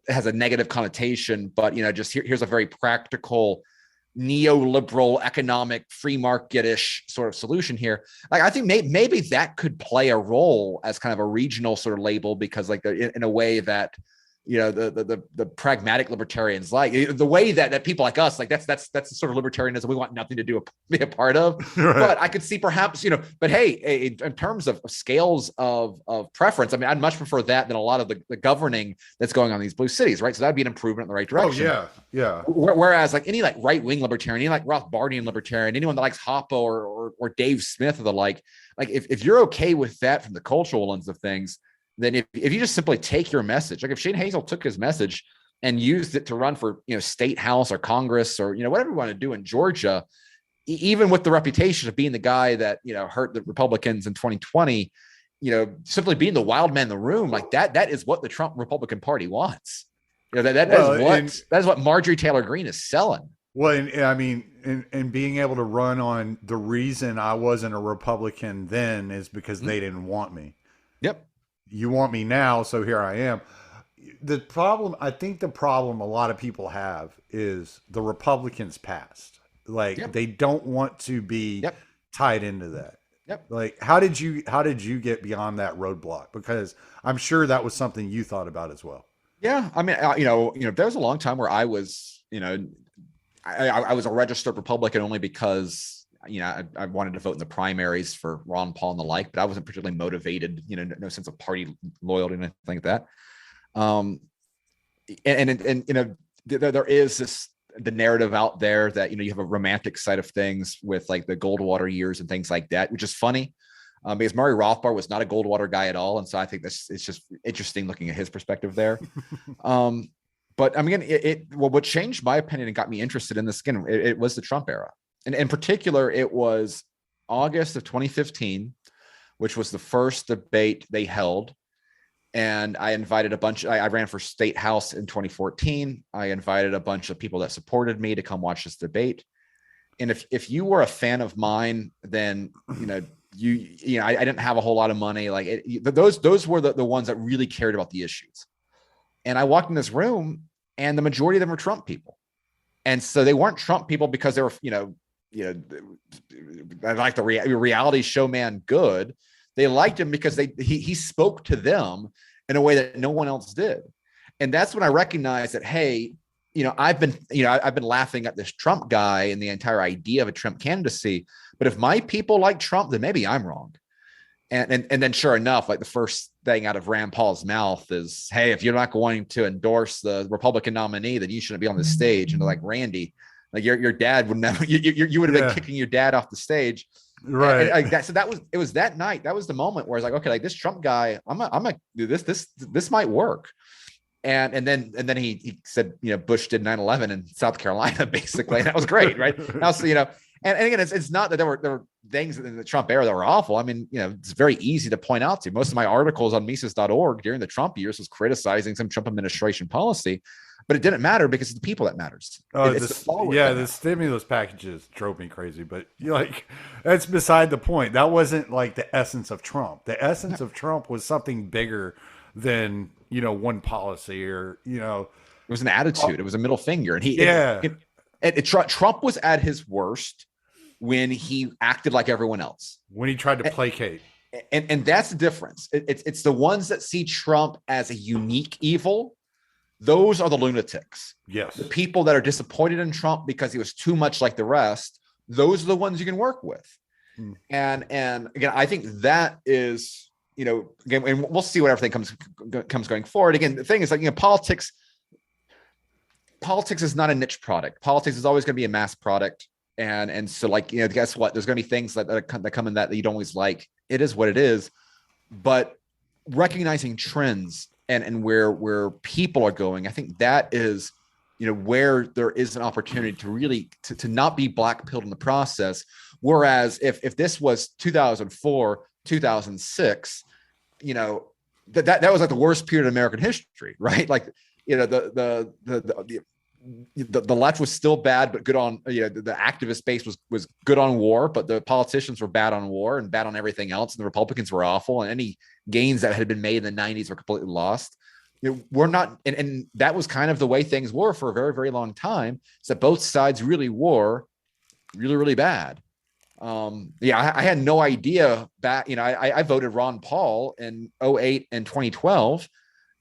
has a negative connotation, but you know, just here's a very practical neoliberal economic free market-ish sort of solution here. Like I think maybe that could play a role as kind of a regional sort of label, because like in a way that the pragmatic libertarians like the way that people like us, like that's the sort of libertarianism we want nothing to be a part of. Right. But I could see perhaps, but hey, in terms of scales of preference, I mean, I'd much prefer that than a lot of the governing that's going on in these blue cities, right? So that'd be an improvement in the right direction. Oh yeah. Whereas like any like right-wing libertarian, any like Rothbardian libertarian, anyone that likes Hoppe or Dave Smith or the like if you're okay with that from the cultural lens of things, then if you just simply take your message, like if Shane Hazel took his message and used it to run for, state house or Congress or, whatever you want to do in Georgia, even with the reputation of being the guy that, hurt the Republicans in 2020, simply being the wild man in the room, like that is what the Trump Republican Party wants. That is what Marjorie Taylor Greene is selling. Well, and being able to run on the reason I wasn't a Republican then is because they didn't want me. Yep. You want me now, so here I am. I think the problem a lot of people have is the Republicans past. Like they don't want to be tied into that. Yep. Like how did you get beyond that roadblock? Because I'm sure that was something you thought about as well. Yeah, I mean, there was a long time where I was, I was a registered Republican only because I wanted to vote in the primaries for Ron Paul and the like, but I wasn't particularly motivated, no sense of party loyalty and anything like that. There is the narrative out there that, you have a romantic side of things with like the Goldwater years and things like that, which is funny because Murray Rothbard was not a Goldwater guy at all. And so I think it's just interesting looking at his perspective there. But I mean, what changed my opinion and got me interested in this again, it was the Trump era. And in particular, it was August of 2015, which was the first debate they held. And I invited I ran for state house in 2014. I invited a bunch of people that supported me to come watch this debate. And if you were a fan of mine, then, I didn't have a whole lot of money. Like those were the ones that really cared about the issues. And I walked in this room and the majority of them were Trump people. And so they weren't Trump people because they were, I like the reality show man good. They liked him because he spoke to them in a way that no one else did. And that's when I recognized that, hey, I've been laughing at this Trump guy and the entire idea of a Trump candidacy. But if my people like Trump, then maybe I'm wrong. And then sure enough, like the first thing out of Rand Paul's mouth is, hey, if you're not going to endorse the Republican nominee, then you shouldn't be on the stage. And they're like, Randy, like your dad would never, you would have been kicking your dad off the stage. Right. So it was that night. That was the moment where I was like, okay, like this Trump guy, I'm gonna do this might work. And then he said, Bush did 9/11 in South Carolina, basically. And that was great. Right. Now, so, and again, it's not that there were things in the Trump era that were awful. I mean, it's very easy to point out to. Most of my articles on Mises.org during the Trump years was criticizing some Trump administration policy, but it didn't matter because it's the people that matters. The stimulus packages drove me crazy, but that's beside the point. That wasn't like the essence of Trump. The essence of Trump was something bigger than, one policy or, it was an attitude. It was a middle finger. And Trump was at his worst when he acted like everyone else. When he tried to placate. And that's the difference. It's the ones that see Trump as a unique evil. Those are the lunatics. Yes. The people that are disappointed in Trump because he was too much like the rest. Those are the ones you can work with. And again, I think that is, again, and we'll see what everything comes going forward. Again, the thing is like, politics is not a niche product. Politics is always going to be a mass product. And so like, guess what? There's going to be things that come in that you don't always like. It is what it is. But recognizing trends and where people are going, I think that is, where there is an opportunity to really to not be black-pilled in the process. Whereas if this was 2004, 2006, that was like the worst period of American history, right? Like, the left was still bad, but good on, the activist base was good on war, but the politicians were bad on war and bad on everything else. And the Republicans were awful. And any gains that had been made in the 90s were completely lost. We're not, and that was kind of the way things were for a very, very long time. So both sides really were really, really bad. I had no idea back, I voted Ron Paul in 2008 and 2012.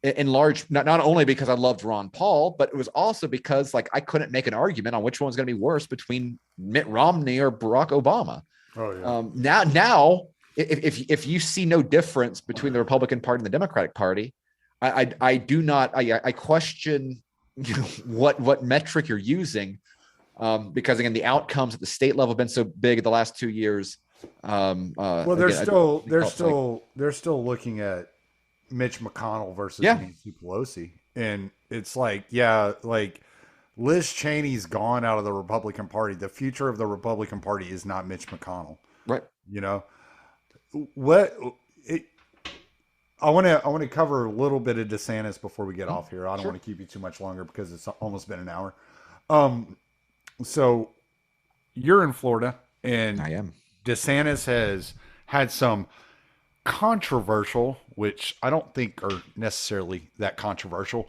in large, not only because I loved Ron Paul, but it was also because like I couldn't make an argument on which one's going to be worse between Mitt Romney or Barack Obama. Oh yeah. Now, if you see no difference between the Republican Party and the Democratic Party, I question what metric you're using, because again, the outcomes at the state level have been so big the last 2 years. Well, they're still looking at Mitch McConnell versus Nancy Pelosi, and it's like, like Liz Cheney's gone out of the Republican Party. The future of the Republican Party is not Mitch McConnell, right? You know I want to cover a little bit of DeSantis before we get off here. I don't want to keep you too much longer because it's almost been an hour. So you're in Florida, and I am. DeSantis has had some controversial, which I don't think are necessarily that controversial,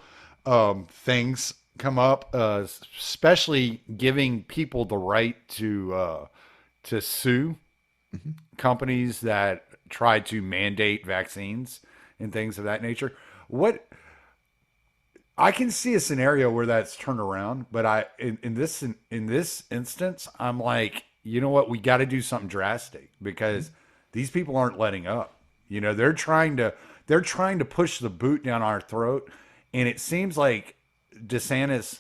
things come up, especially giving people the right to sue companies that try to mandate vaccines and things of that nature. I can see a scenario where that's turned around, but in this instance, I'm like, you know what, we got to do something drastic, because these people aren't letting up. You know, they're trying to push the boot down our throat, and it seems like DeSantis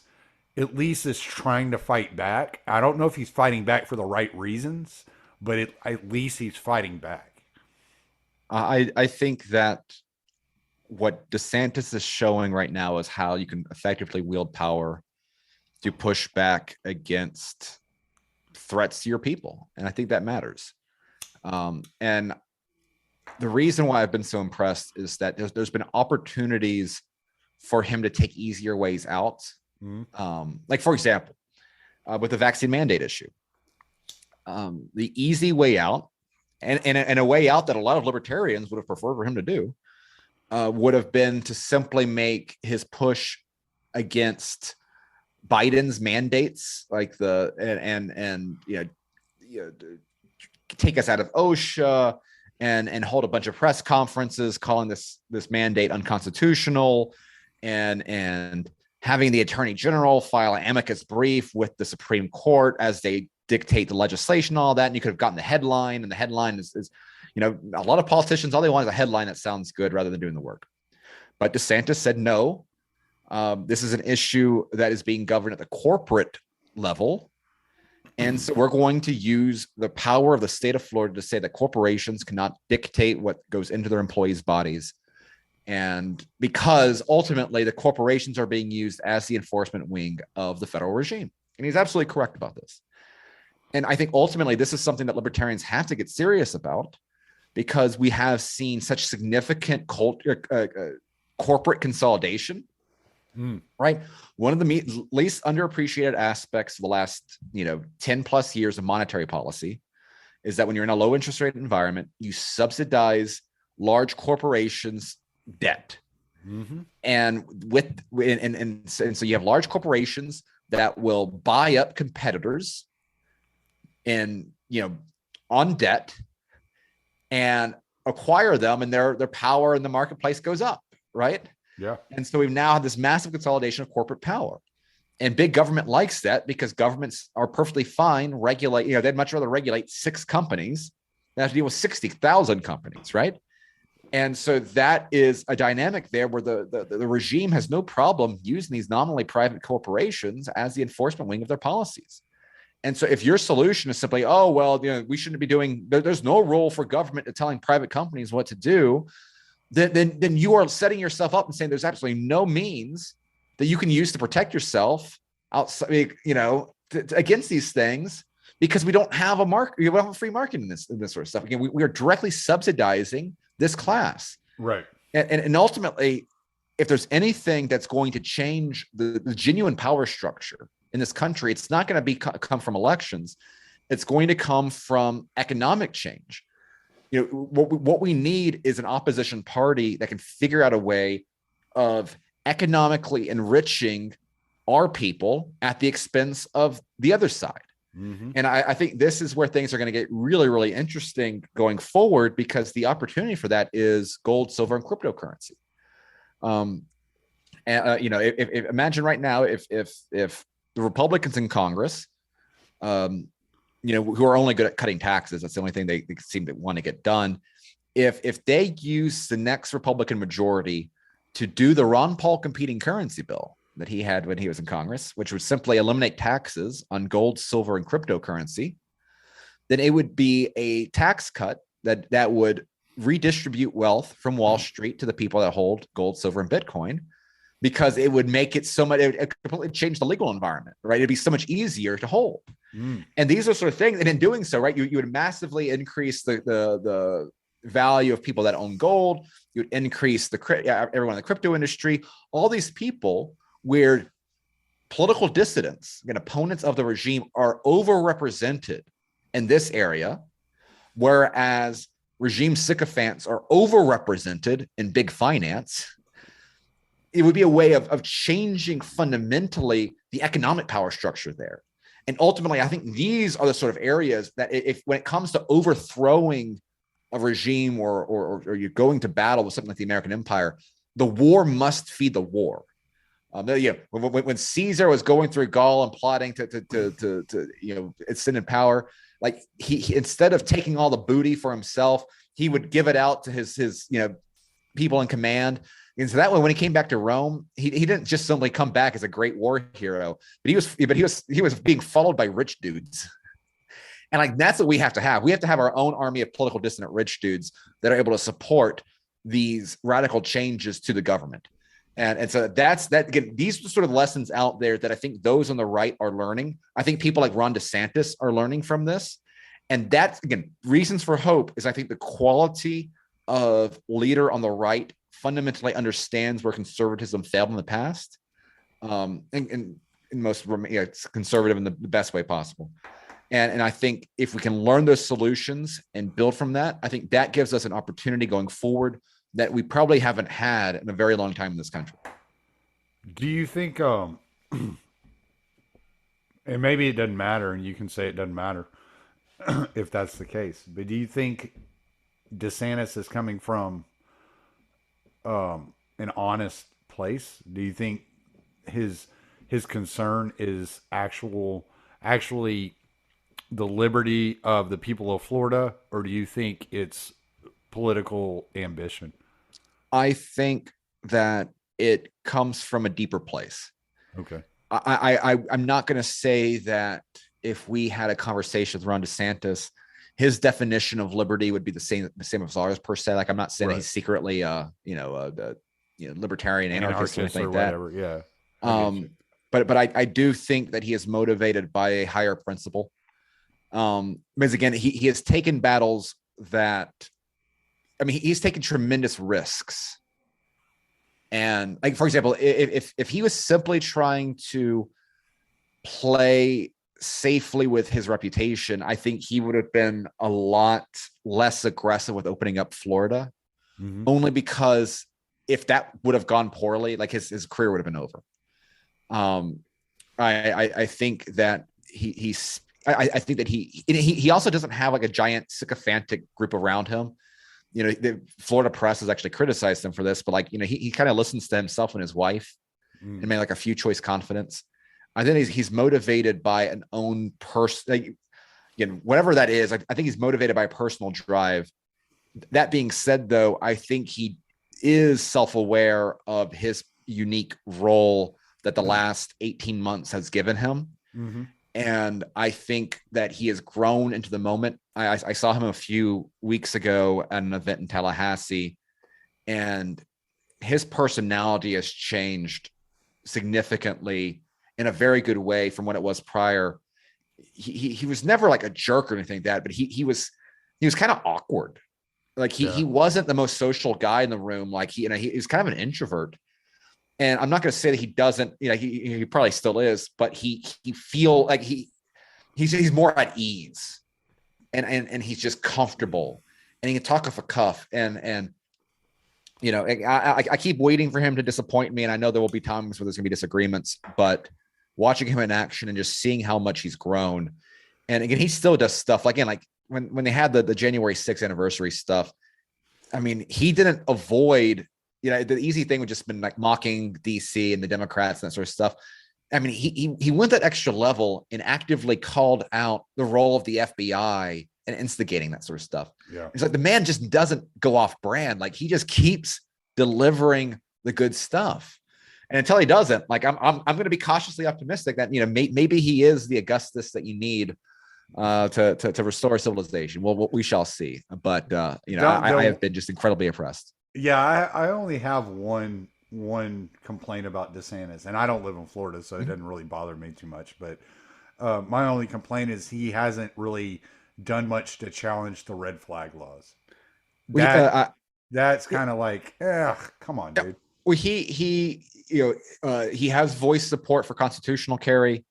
at least is trying to fight back. I don't know if he's fighting back for the right reasons, but at least he's fighting back. I think that what DeSantis is showing right now is how you can effectively wield power to push back against threats to your people. And I think that matters. And the reason why I've been so impressed is that there's been opportunities for him to take easier ways out. Like, for example, with the vaccine mandate issue, the easy way out, and a way out that a lot of libertarians would have preferred for him to do, would have been to simply make his push against Biden's mandates, like take us out of OSHA, and hold a bunch of press conferences calling this mandate unconstitutional, and having the Attorney General file an amicus brief with the Supreme Court as they dictate the legislation, all that. And you could have gotten the headline, and the headline is a lot of politicians, all they want is a headline that sounds good rather than doing the work. But DeSantis said, no, this is an issue that is being governed at the corporate level. And so we're going to use the power of the state of Florida to say that corporations cannot dictate what goes into their employees' bodies. And because ultimately the corporations are being used as the enforcement wing of the federal regime. And he's absolutely correct about this. And I think ultimately this is something that libertarians have to get serious about, because we have seen such significant corporate consolidation. Right. One of the least underappreciated aspects of the last 10 plus years of monetary policy is that when you're in a low interest rate environment, you subsidize large corporations' debt. And so you have large corporations that will buy up competitors and on debt and acquire them, and their power in the marketplace goes up, right? Yeah. And so we've now had this massive consolidation of corporate power, and big government likes that, because governments are perfectly fine regulate. They'd much rather regulate 6 companies than have to deal with 60,000 companies, right? And so that is a dynamic there where the regime has no problem using these nominally private corporations as the enforcement wing of their policies. And so if your solution is simply, oh, well, we shouldn't be doing, there's no role for government to telling private companies what to do, then you are setting yourself up and saying there's absolutely no means that you can use to protect yourself outside, against these things, because we don't have a market. We don't have a free market in this sort of stuff. Again, we are directly subsidizing this class. Right. And ultimately, if there's anything that's going to change the genuine power structure in this country, it's not going to come from elections. It's going to come from economic change. What we need is an opposition party that can figure out a way of economically enriching our people at the expense of the other side. And I think this is where things are going to get really, really interesting going forward, because the opportunity for that is gold, silver, and cryptocurrency. If imagine right now if the Republicans in Congress, who are only good at cutting taxes, that's the only thing they seem to want to get done. If they use the next Republican majority to do the Ron Paul competing currency bill that he had when he was in Congress, which would simply eliminate taxes on gold, silver, and cryptocurrency, then it would be a tax cut that would redistribute wealth from Wall Street to the people that hold gold, silver, and Bitcoin, because it would make it so much, it would completely change the legal environment, right? It'd be so much easier to hold. And these are sort of things, and in doing so, right, you would massively increase the value of people that own gold. You would increase everyone in the crypto industry. All these people where political dissidents and opponents of the regime are overrepresented in this area, whereas regime sycophants are overrepresented in big finance. It would be a way of changing fundamentally the economic power structure there. And ultimately, I think these are the sort of areas that when it comes to overthrowing a regime or you're going to battle with something like the American Empire, the war must feed the war. When Caesar was going through Gaul and plotting to extend in power, like he instead of taking all the booty for himself, he would give it out to his people in command. And so that way, when he came back to Rome, he didn't just simply come back as a great war hero, but he was being followed by rich dudes. And like, that's what we have to have. We have to have our own army of political dissident rich dudes that are able to support these radical changes to the government. And so that's that. Again, these are sort of lessons out there that I think those on the right are learning. I think people like Ron DeSantis are learning from this. And that's, again, reasons for hope is I think the quality of leader on the right fundamentally understands where conservatism failed in the past, and most it's conservative in the best way possible. And I think if we can learn those solutions and build from that, I think that gives us an opportunity going forward that we probably haven't had in a very long time in this country. Do you think, and maybe it doesn't matter, and you can say it doesn't matter if that's the case, but do you think DeSantis is coming from an honest place? Do you think his concern is actually the liberty of the people of Florida, or do you think it's political ambition? I think that it comes from a deeper place. Okay. I'm not going to say that if we had a conversation with Ron DeSantis, his definition of liberty would be the same as ours per se. Like, I'm not saying he's secretly, libertarian anarchist or anything like that. Whatever. Yeah. But I do think that he is motivated by a higher principle. Because again, he has taken battles that, he's taken tremendous risks. And like, for example, if he was simply trying to play safely with his reputation, I think he would have been a lot less aggressive with opening up Florida, only because if that would have gone poorly, like his career would have been over. I think that I think that he also doesn't have like a giant sycophantic group around him. The Florida press has actually criticized him for this, but like, he kind of listens to himself and his wife and made like a few choice confidence. I think he's motivated by an own person, whatever that is. I think he's motivated by a personal drive. That being said, though, I think he is self-aware of his unique role that the last 18 months has given him. And I think that he has grown into the moment. I saw him a few weeks ago at an event in Tallahassee, and his personality has changed significantly in a very good way from what it was prior. He was never like a jerk or anything like that, but he was kind of awkward. Like he wasn't the most social guy in the room. Like he was kind of an introvert. And I'm not going to say that he doesn't, he probably still is, but he feel like he's more at ease, and he's just comfortable, and he can talk off a cuff. And I keep waiting for him to disappoint me. And I know there will be times where there's gonna be disagreements, but watching him in action and just seeing how much he's grown. And again, he still does stuff like when they had the January 6th anniversary stuff. He didn't avoid the easy thing would just been like mocking DC and the Democrats and that sort of stuff. I mean, he went that extra level and actively called out the role of the FBI and instigating that sort of stuff. Yeah. It's like the man just doesn't go off brand. Like he just keeps delivering the good stuff. And until he doesn't, like I'm going to be cautiously optimistic that, maybe he is the Augustus that you need to restore civilization. Well, we shall see. But I have been just incredibly impressed. Yeah, I only have one complaint about DeSantis, and I don't live in Florida, so it doesn't really bother me too much. But my only complaint is he hasn't really done much to challenge the red flag laws. That's kind of like, come on, dude. Well, he has voiced support for constitutional carry.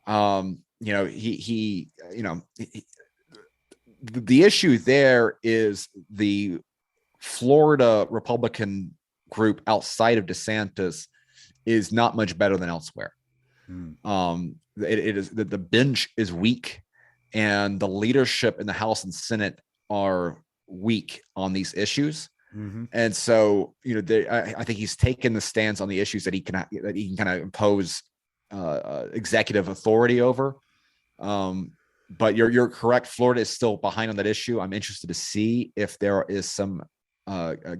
The issue there is the Florida Republican group outside of DeSantis is not much better than elsewhere. It is the bench is weak, and the leadership in the House and Senate are weak on these issues. And so, I think he's taken the stance on the issues that he can kind of impose executive authority over. But you're correct. Florida is still behind on that issue. I'm interested to see if there is some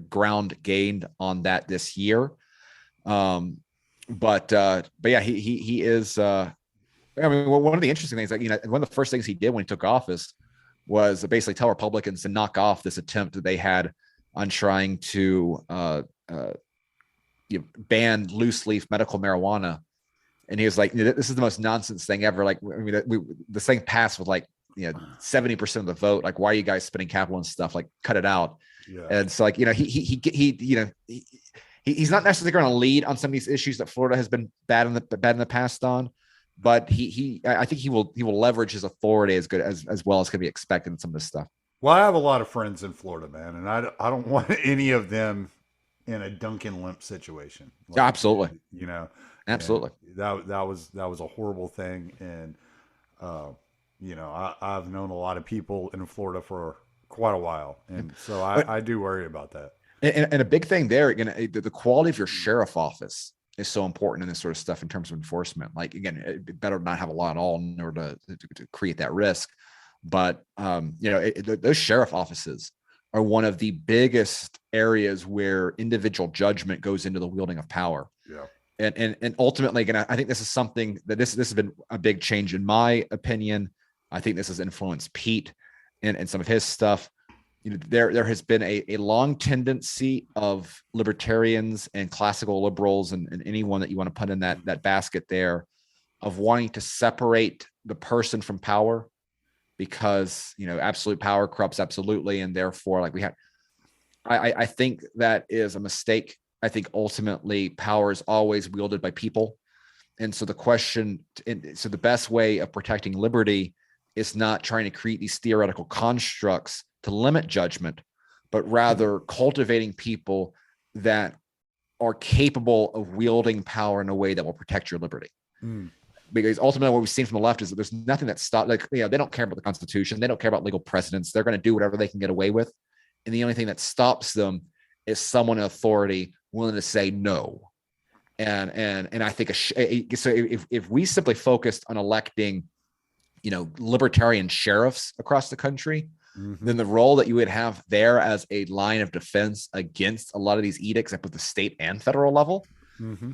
ground gained on that this year. But yeah, he is. I mean, one of the interesting things, one of the first things he did when he took office was basically tell Republicans to knock off this attempt that they had on trying to ban loose leaf medical marijuana. And he was like, this is the most nonsense thing ever. Like, I mean, this thing passed with 70% of the vote. Like, why are you guys spending capital and stuff? Like, cut it out. Yeah. And so he's not necessarily going to lead on some of these issues that Florida has been bad in the past on, but I think he will leverage his authority as well as can be expected in some of this stuff. Well, I have a lot of friends in Florida, man, and I don't want any of them in a Duncan Limp situation. Absolutely. Absolutely. That was a horrible thing. And, I've known a lot of people in Florida for quite a while. And so I do worry about that. And a big thing there, the quality of your sheriff office is so important in this sort of stuff in terms of enforcement. Like, again, it better not have a law at all in order to create that risk. But, those sheriff offices are one of the biggest areas where individual judgment goes into the wielding of power. Yeah. And ultimately, again, I think this is something that this has been a big change in my opinion. I think this has influenced Pete and some of his stuff. There has been a long tendency of libertarians and classical liberals and anyone that you want to put in that basket there of wanting to separate the person from power, because absolute power corrupts absolutely, and therefore I think that is a mistake. I think ultimately power is always wielded by people, and so the best way of protecting liberty is not trying to create these theoretical constructs to limit judgment, but rather cultivating people that are capable of wielding power in a way that will protect your liberty. Because ultimately what we've seen from the left is that there's nothing that stops, they don't care about the Constitution. They don't care about legal precedents. They're going to do whatever they can get away with. And the only thing that stops them is someone in authority willing to say no. And I think so if we simply focused on electing, libertarian sheriffs across the country, then the role that you would have there as a line of defense against a lot of these edicts at both the state and federal level,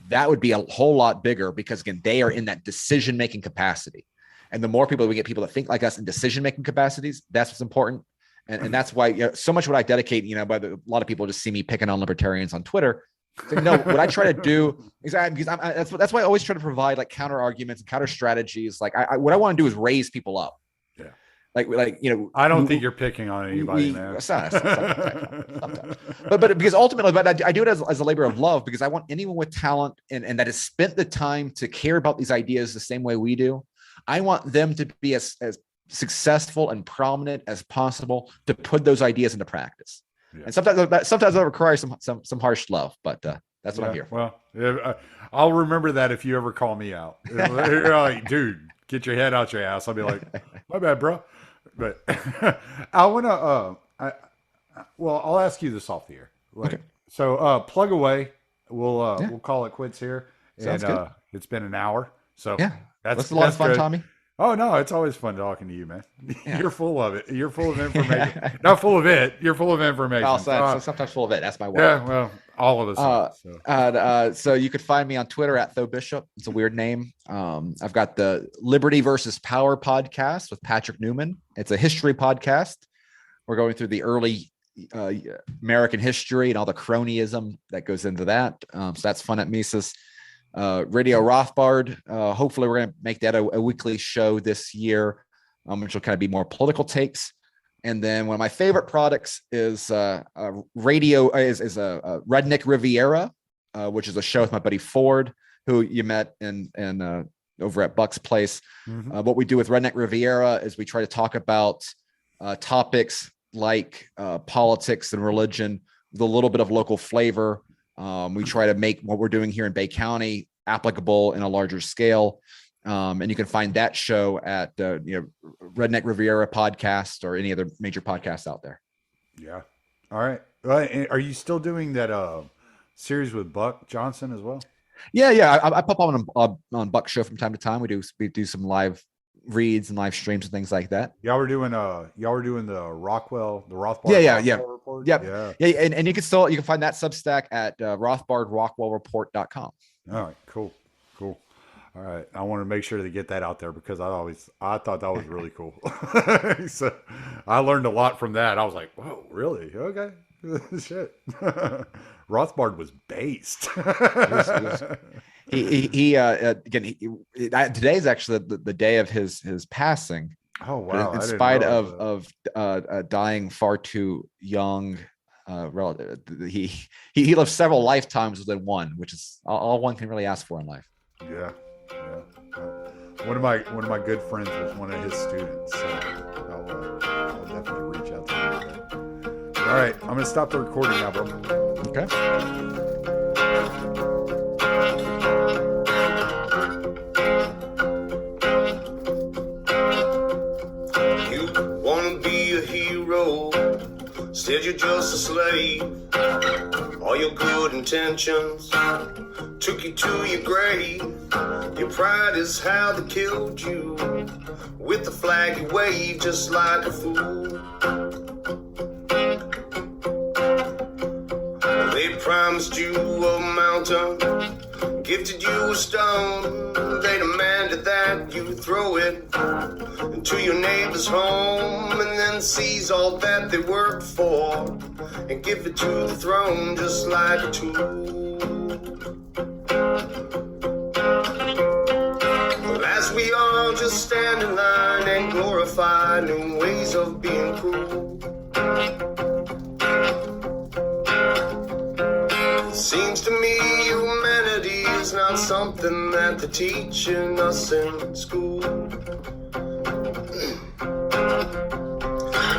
that would be a whole lot bigger, because again, they are in that decision-making capacity. And the more people we get, people that think like us in decision-making capacities, that's what's important. And that's why so much what I dedicate, a lot of people just see me picking on libertarians on Twitter. So, no, what I try to do is that's why I always try to provide counter arguments and counter strategies. What I want to do is raise people up. Yeah. I don't think you're picking on anybody, man. Sometimes. But because ultimately, I do it as a labor of love, because I want anyone with talent and that has spent the time to care about these ideas the same way we do. I want them to be as successful and prominent as possible to put those ideas into practice. Yeah. And sometimes that requires some harsh love, but that's what I'm here for. Well, I'll remember that if you ever call me out. You're like, dude, get your head out your ass. I'll be like, my bad, bro. But I want to, I'll ask you this off the air. Okay. So plug away. We'll call it quits here. Sounds And good. It's been an hour. So Yeah, that's a lot of fun, good. Tommy. Oh no, it's always fun talking to you, man. Yeah. You're full of it. You're full of information. Not full of it. You're full of information. Also, sometimes full of it. That's my word. Yeah, well, all of us. Are, so. So you could find me on Twitter at Tho Bishop. It's a weird name. I've got the Liberty versus Power podcast with Patrick Newman. It's a history podcast. We're going through the early American history and all the cronyism that goes into that. So that's fun at Mises. Radio Rothbard. Hopefully we're going to make that a weekly show this year, which will kind of be more political takes. And then one of my favorite products is radio is a Redneck Riviera, which is a show with my buddy Ford, who you met in over at Buck's place. Mhm. What we do with Redneck Riviera is we try to talk about topics like politics and religion with a little bit of local flavor. We try to make what we're doing here in Bay County applicable in a larger scale. And you can find that show at Redneck Riviera podcast or any other major podcasts out there. Yeah. All right. And are you still doing that series with Buck Johnson as well? Yeah. I pop on Buck's show from time to time. We do some live reads and live streams and things like that. Y'all were doing the Rothbard Yeah. Rockwell report? Yep. Yeah. And you can find that Substack at RothbardRockwellReport.com. All right, cool. All right, I want to make sure to get that out there because I thought that was really cool. So I learned a lot from that. I was like, whoa, really? Okay, shit. Rothbard was based. Today's actually the day of his passing. Oh wow! In spite of dying far too young, he lived several lifetimes within one, which is all one can really ask for in life. Yeah. One of my good friends was one of his students, so I'll definitely reach out to him. All right, I'm gonna stop the recording now, bro. Okay. You wanna be a hero, instead you're just a slave. All your good intentions took you to your grave. Your pride is how they killed you, with the flag you wave just like a fool. They promised you a mountain, gifted you a stone. They demanded that you throw it into your neighbor's home, and then seize all that they worked for and give it to the throne just like a tool. Well, as we all just stand in line and glorify new ways of being cruel, it seems to me humanity is not something that they're teaching us in school.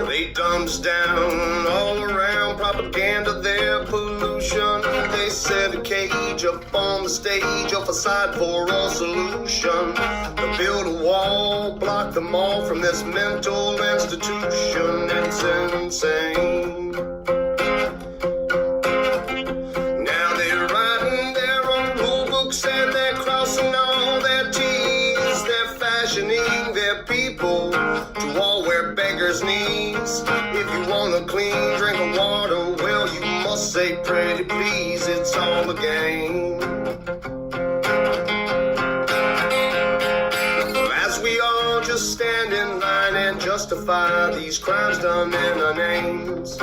They dumb us down all around, propaganda, their pollution. They set a cage up on the stage, a facade for all solution. They build a wall, block them all from this mental institution. It's insane. Now they're writing their own rule books and they're crossing all their T's. They're fashioning their people to all wear beggars' knees. If you want a clean drink of water, well, you must say pretty please. It's all a game. As we all just stand in line and justify these crimes done in our names,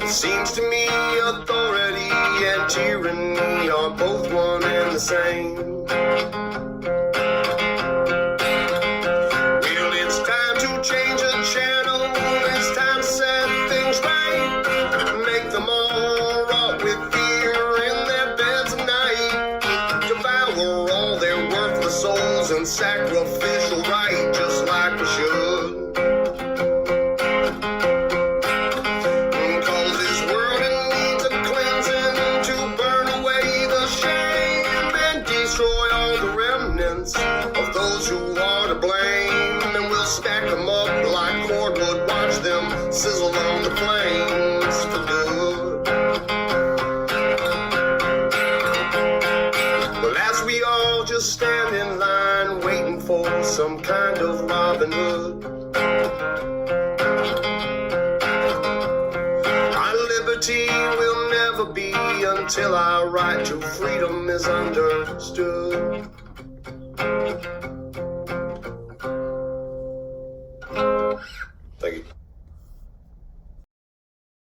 it seems to me authority and tyranny are both one and the same. Well, it's time to change the channel. It's time to set things right. Make them all rot with fear in their beds at night. Devour all their worthless souls and sacrificial right, just like we should. Cause this world needs a cleansing to burn away the shame and destroy all the remnants of those who are to blame. And we'll stack them up like cordwood, watch them sizzle on the flames for good. Well, as we all just stand in line waiting for some kind of Robin Hood, our liberty will never be until our right to freedom is understood. Thank you.